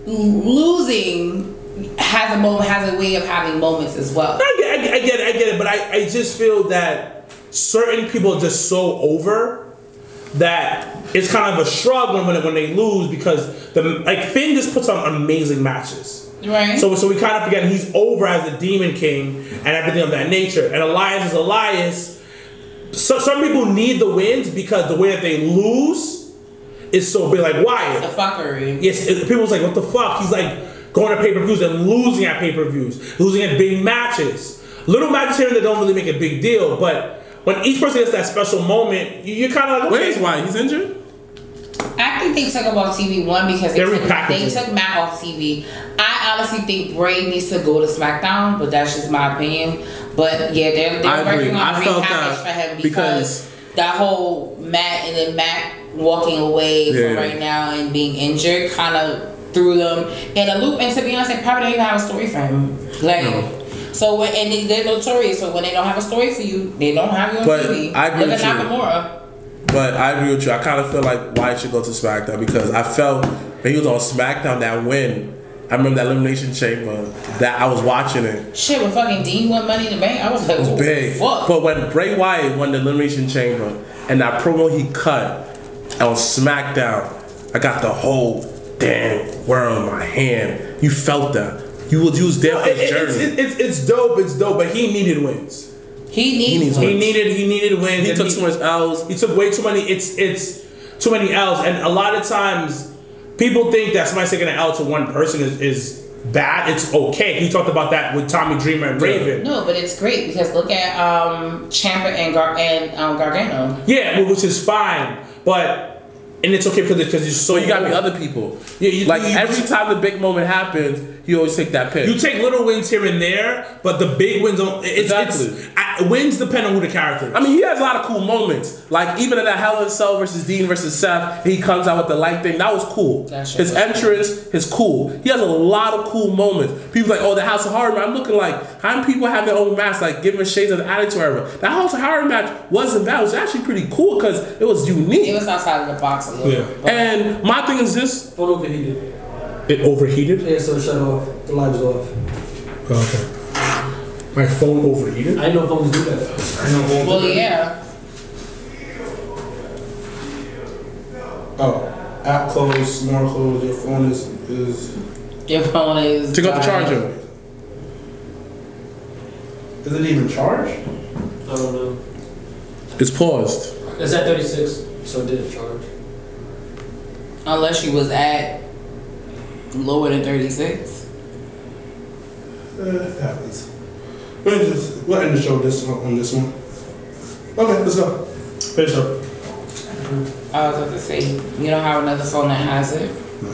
losing has a way of having moments as well. I get it, but I just feel that certain people are just so over that it's kind of a shrug when they lose, because Finn just puts on amazing matches. Right. So we kind of forget he's over as the Demon King and everything of that nature. And Elias is Elias. So some people need the wins because the way that they lose is so big. Like Wyatt. The fuckery. Yes, people's like, what the fuck? He's like going to pay-per-views and losing at pay-per-views, losing at big matches. Little matches here that don't really make a big deal, but when each person gets that special moment, you're kind of like, okay. Where's Wyatt? He's injured? I think they took him off TV, one, because they took Matt off TV. I honestly think Bray needs to go to SmackDown, but that's just my opinion. But yeah, they're working on a repackage for him because that whole Matt walking away from right now and being injured kind of threw them in a loop. And to be honest, they probably don't even have a story for him. So they're notorious. So when they don't have a story for you, they don't have you on TV. I agree with you. Nakamura. But I agree with you. I kind of feel like Wyatt should go to SmackDown because I felt when he was on SmackDown that win. I remember that Elimination Chamber that I was watching it. Shit, when fucking Dean won Money in the Bank, I was like, oh, big. Fuck. But when Bray Wyatt won the Elimination Chamber and that promo he cut on SmackDown, I got the whole damn world in my hand. You felt that. You was there for his journey. It's dope. It's dope. But he needed wins. He needed wins. He took too much L's. He took way too many. It's too many L's, and a lot of times people think that somebody taking an L to one person is bad. It's okay. He talked about that with Tommy Dreamer and Raven. No, but it's great because look at Ciampa and Gargano. Yeah, which is fine, but. And it's okay because you're so. You gotta be other people. Yeah, every time the big moment happens, you always take that pick. You take little wins here and there, but the big wins don't. Wins depend on who the character is. I mean, he has a lot of cool moments. Like even in that Hell in a Cell versus Dean versus Seth, he comes out with the light thing. That was cool. His entrance is cool. He has a lot of cool moments. People like, oh, the House of Horror match. I'm looking like how many people have their own match, like giving shades of the Attitude Era. That House of Horror match wasn't bad. It was actually pretty cool because it was unique. It was outside of the box. Yeah. And my thing is this. Phone overheated. It overheated? Yeah, so shut off. The light was off. Okay. My phone overheated? I know phones do that. I know phones do that. Yeah. Oh. App closed, more closed, your phone is Your phone is Take out the charger. Is it even charged? I don't know. It's paused. It's at 36. So it didn't charge. Unless you was at lower than 36. It happens. We'll end the show on this one. Okay, let's go. Finish up. I was about to say, you don't have another phone that has it? No.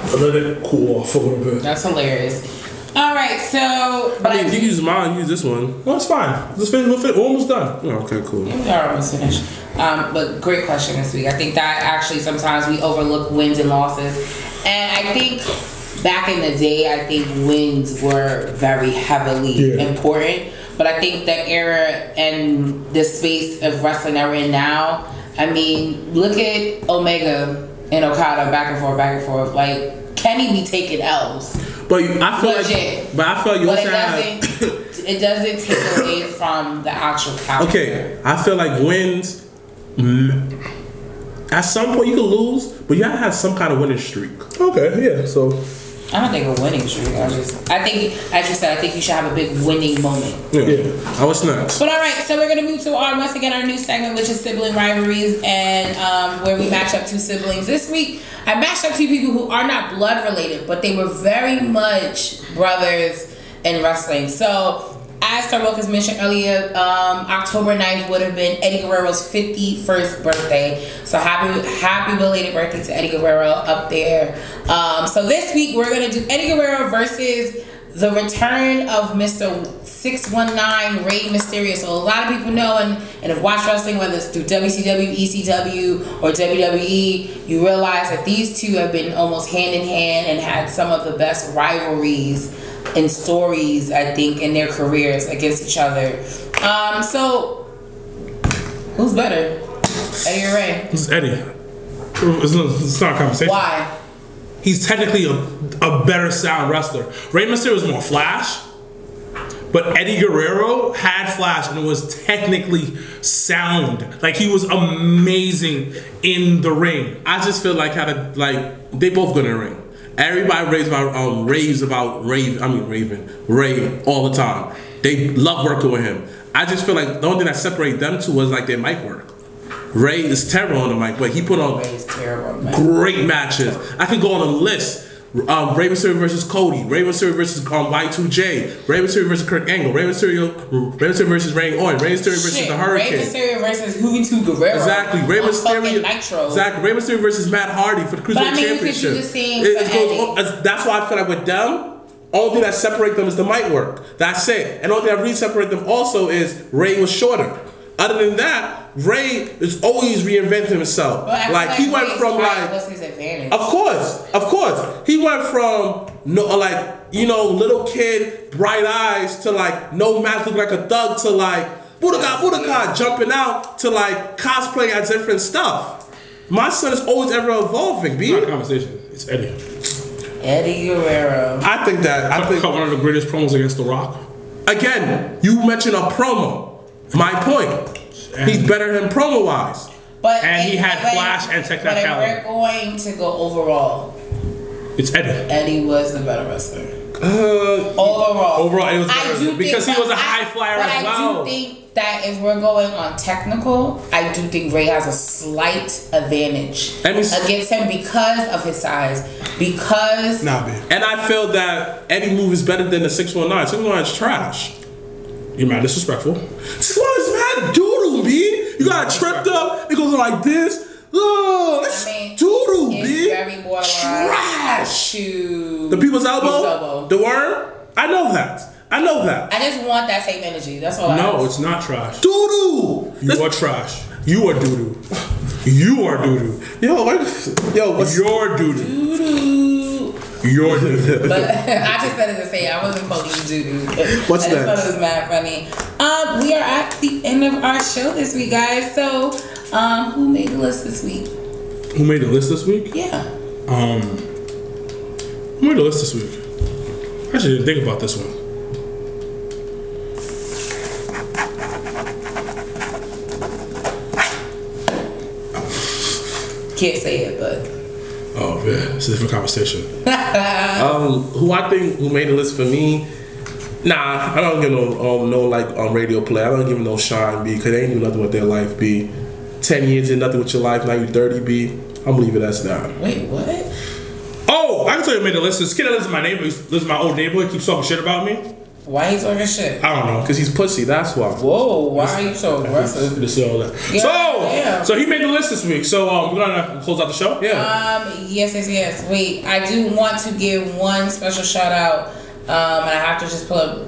I let it cool off a little bit. That's hilarious. Alright, so... I mean, you use mine, use this one. Well, it's fine. Let's finish. We're almost done. Oh, okay, cool. Yeah, we are almost finished. But great question this week. I think that actually sometimes we overlook wins and losses. And I think back in the day, I think wins were very heavily important. But I think the era and the space of wrestling that we're in now, I mean, look at Omega and Okada back and forth. Like, can he be taking L's? But I feel like you also have. It doesn't take away from the actual character. Okay, I feel like wins. At some point you can lose, but you have to have some kind of winning streak. Okay, yeah. So I don't think a winning streak. I think, as you said, I think you should have a big winning moment. Yeah. I was nuts. But all right, so we're gonna move to once again our new segment, which is sibling rivalries, and where we match up two siblings. This week, I matched up two people who are not blood related, but they were very much brothers in wrestling. So, as Star Wilkins mentioned earlier, October 9th would have been Eddie Guerrero's 51st birthday. So happy belated birthday to Eddie Guerrero up there. So this week we're gonna do Eddie Guerrero versus the return of Mr. 619 Rey Mysterio. So a lot of people know and have watched wrestling, whether it's through WCW, ECW, or WWE, you realize that these two have been almost hand in hand and had some of the best rivalries in stories, I think, in their careers against each other. So who's better, Eddie or Ray? It's Eddie. It's not a conversation. Why? He's technically a better sound wrestler. Rey Mysterio was more flash, but Eddie Guerrero had flash and it was technically sound. Like, he was amazing in the ring. I just feel like they both good in the ring. Everybody raves about Ray all the time. They love working with him. I just feel like the only thing that separated them two was like their mic work. Ray is terrible on the mic, but he put on great matches. I could go on a list. Rey Mysterio versus Cody, Rey Mysterio versus Y2J, Rey Mysterio versus Kurt Angle, Rey Mysterio versus Randy Orton, Rey Mysterio versus the Hurricane, Rey Mysterio versus Juventud Guerrero. Exactly, Rey Mysterio. Nitro. Exactly, Rey Mysterio versus Matt Hardy for the Cruiserweight Championship. That's why I feel like with them, only thing that separates them is the mic work. That's it. And the only thing that really separates them also is Ray was shorter. Other than that, Ray is always reinventing himself. Like he went from what's his advantage? Of course. He went from little kid, bright eyes to like no mask, look like a thug to like Budokai jumping out to like cosplaying at different stuff. My son is always ever evolving. It's not a conversation. It's Eddie. Eddie Guerrero. I think one of the greatest promos against The Rock. Again, you mentioned a promo. My point. He's better than promo wise. He had flash and technicality. But if we're going to go overall, it's Eddie. Eddie was the better wrestler. Overall, it was better because he was a high flyer as well. I do think that if we're going on technical, I do think Ray has a slight advantage against him because of his size. And I feel that Eddie move is better than the 619. 619 is trash. You're mad disrespectful. 619 is mad doodle, B. You got tripped up. It goes like this. Oh, that's doodle, B. Very borderline. Trash. To the people's elbow. The worm. I know that. I just want that same energy. That's all. No, it's not trash. Doodle. You are trash. You are doo-doo. You are doo-doo. What's your doo-doo? Doo-doo. Your doo-doo. But I just said it to say I wasn't calling you doo-doo. What's that? I just thought it was mad funny. We are at the end of our show this week, guys. So, who made the list this week? Who made the list this week? Yeah. Who made the list this week? I actually didn't think about this one. Can't say it, but. Oh man, it's a different conversation. Who made the list for me? Nah, I don't give no radio play. I don't give them no shine, B, because they ain't do nothing with their life, B. 10 years did nothing with your life, now you 30, B. I'm gonna leave it as that. Wait, what? Oh, I can tell you who made the list. This kid that lives in my neighborhood, he lives in my old neighborhood, keeps talking shit about me. Why he talking shit? I don't know. Because he's pussy, that's why. Whoa, why are you so aggressive? So he made the list this week. So we're gonna close out the show? Yeah. Yes. Wait, I do want to give one special shout out. And I have to just pull up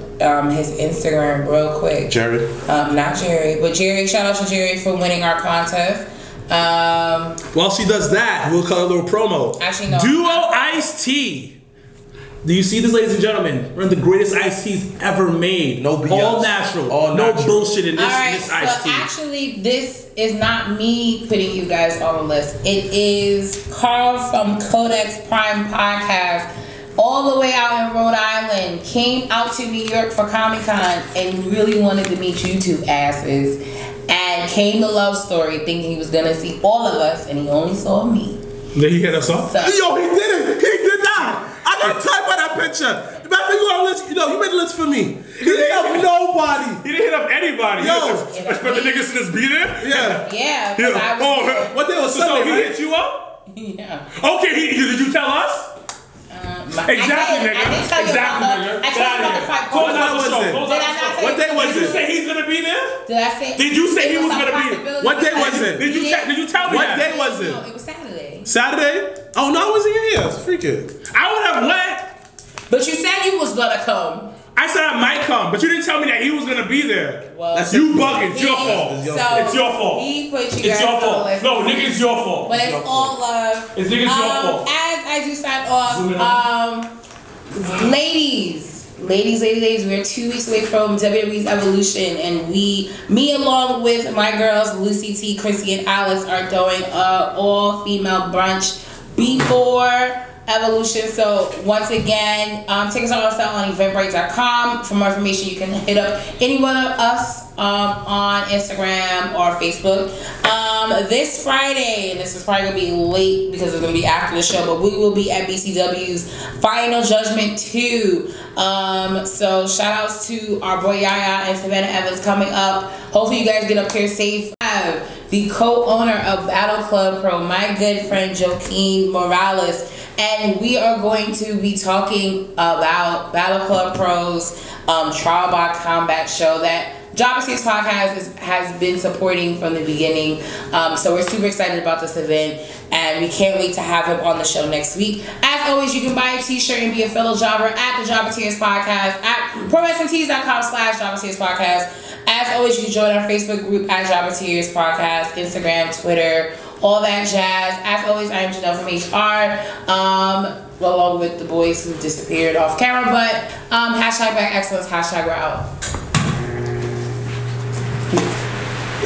his Instagram real quick. Jerry? Not Jerry, but Jerry. Shout out to Jerry for winning our contest. While she does that, we'll cut a little promo. Actually, no. Duo Iced Tea. Do you see this, ladies and gentlemen? One of the greatest iced teas ever made. No BS. All natural. No bullshit in this, this iced tea. Actually, this is not me putting you guys on the list. It is Carl from Codex Prime Podcast, all the way out in Rhode Island, came out to New York for Comic-Con and really wanted to meet you two asses, and came to Love Story thinking he was going to see all of us, and he only saw me. Then he hit us up? So, yo, he did it. He did that. I got type on that picture. Matter you on list, you made the list for me. He didn't hit up nobody. He didn't hit up anybody. Yo, but the niggas to just be there? Yeah. What day was Sunday? So he hit you up? Yeah. Okay, did you tell us? Exactly, nigga. I didn't tell you about the fight. What day was it? Did you say he's gonna be there? Did I say? Did you say he was gonna be there? What day was it? Did you tell me what day was it? No, it was Saturday. Saturday? Oh no, I wasn't here. It's freaking. I would have went. But you said you was gonna come. I said I might come, but you didn't tell me that he was gonna be there. Well, you bugging. It's your fault. It's your fault. He put you guys on the list. No, nigga, it's your fault. But it's all love. It's nigga, it's your fault. As I do sign off, ladies, Ladies, we're 2 weeks away from WWE's Evolution, and me along with my girls, Lucy T, Chrissy, and Alex, are throwing an all-female brunch before Evolution. So once again, tickets are on sale on eventbrite.com. For more information, you can hit up any one of us on Instagram or Facebook. This Friday, and this is probably gonna be late because it's gonna be after the show, but we will be at BCW's Final Judgment 2. So shout outs to our boy Yaya and Savannah Evans coming up. Hopefully you guys get up here safe. The co-owner of Battle Club Pro, my good friend Joaquin Morales, and we are going to be talking about Battle Club Pro's Trial by Combat show that Jobbers Podcast has been supporting from the beginning. So we're super excited about this event, and we can't wait to have him on the show next week. As always, you can buy a t-shirt and be a fellow jobber at the Jobber Tears Podcast at ProWrestlingTees.com/Jobber Tears Podcast. As always, you can join our Facebook group at Jobber Tears Podcast, Instagram, Twitter, all that jazz. As always, I am Janelle from HR, along with the boys who disappeared off camera, but hashtag Black Excellence, hashtag we're out.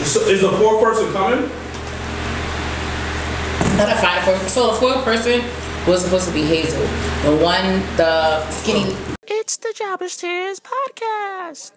So is the fourth person coming? Not a final person. So the fourth person was supposed to be Hazel. The skinny. It's the Jobbers Tears Podcast.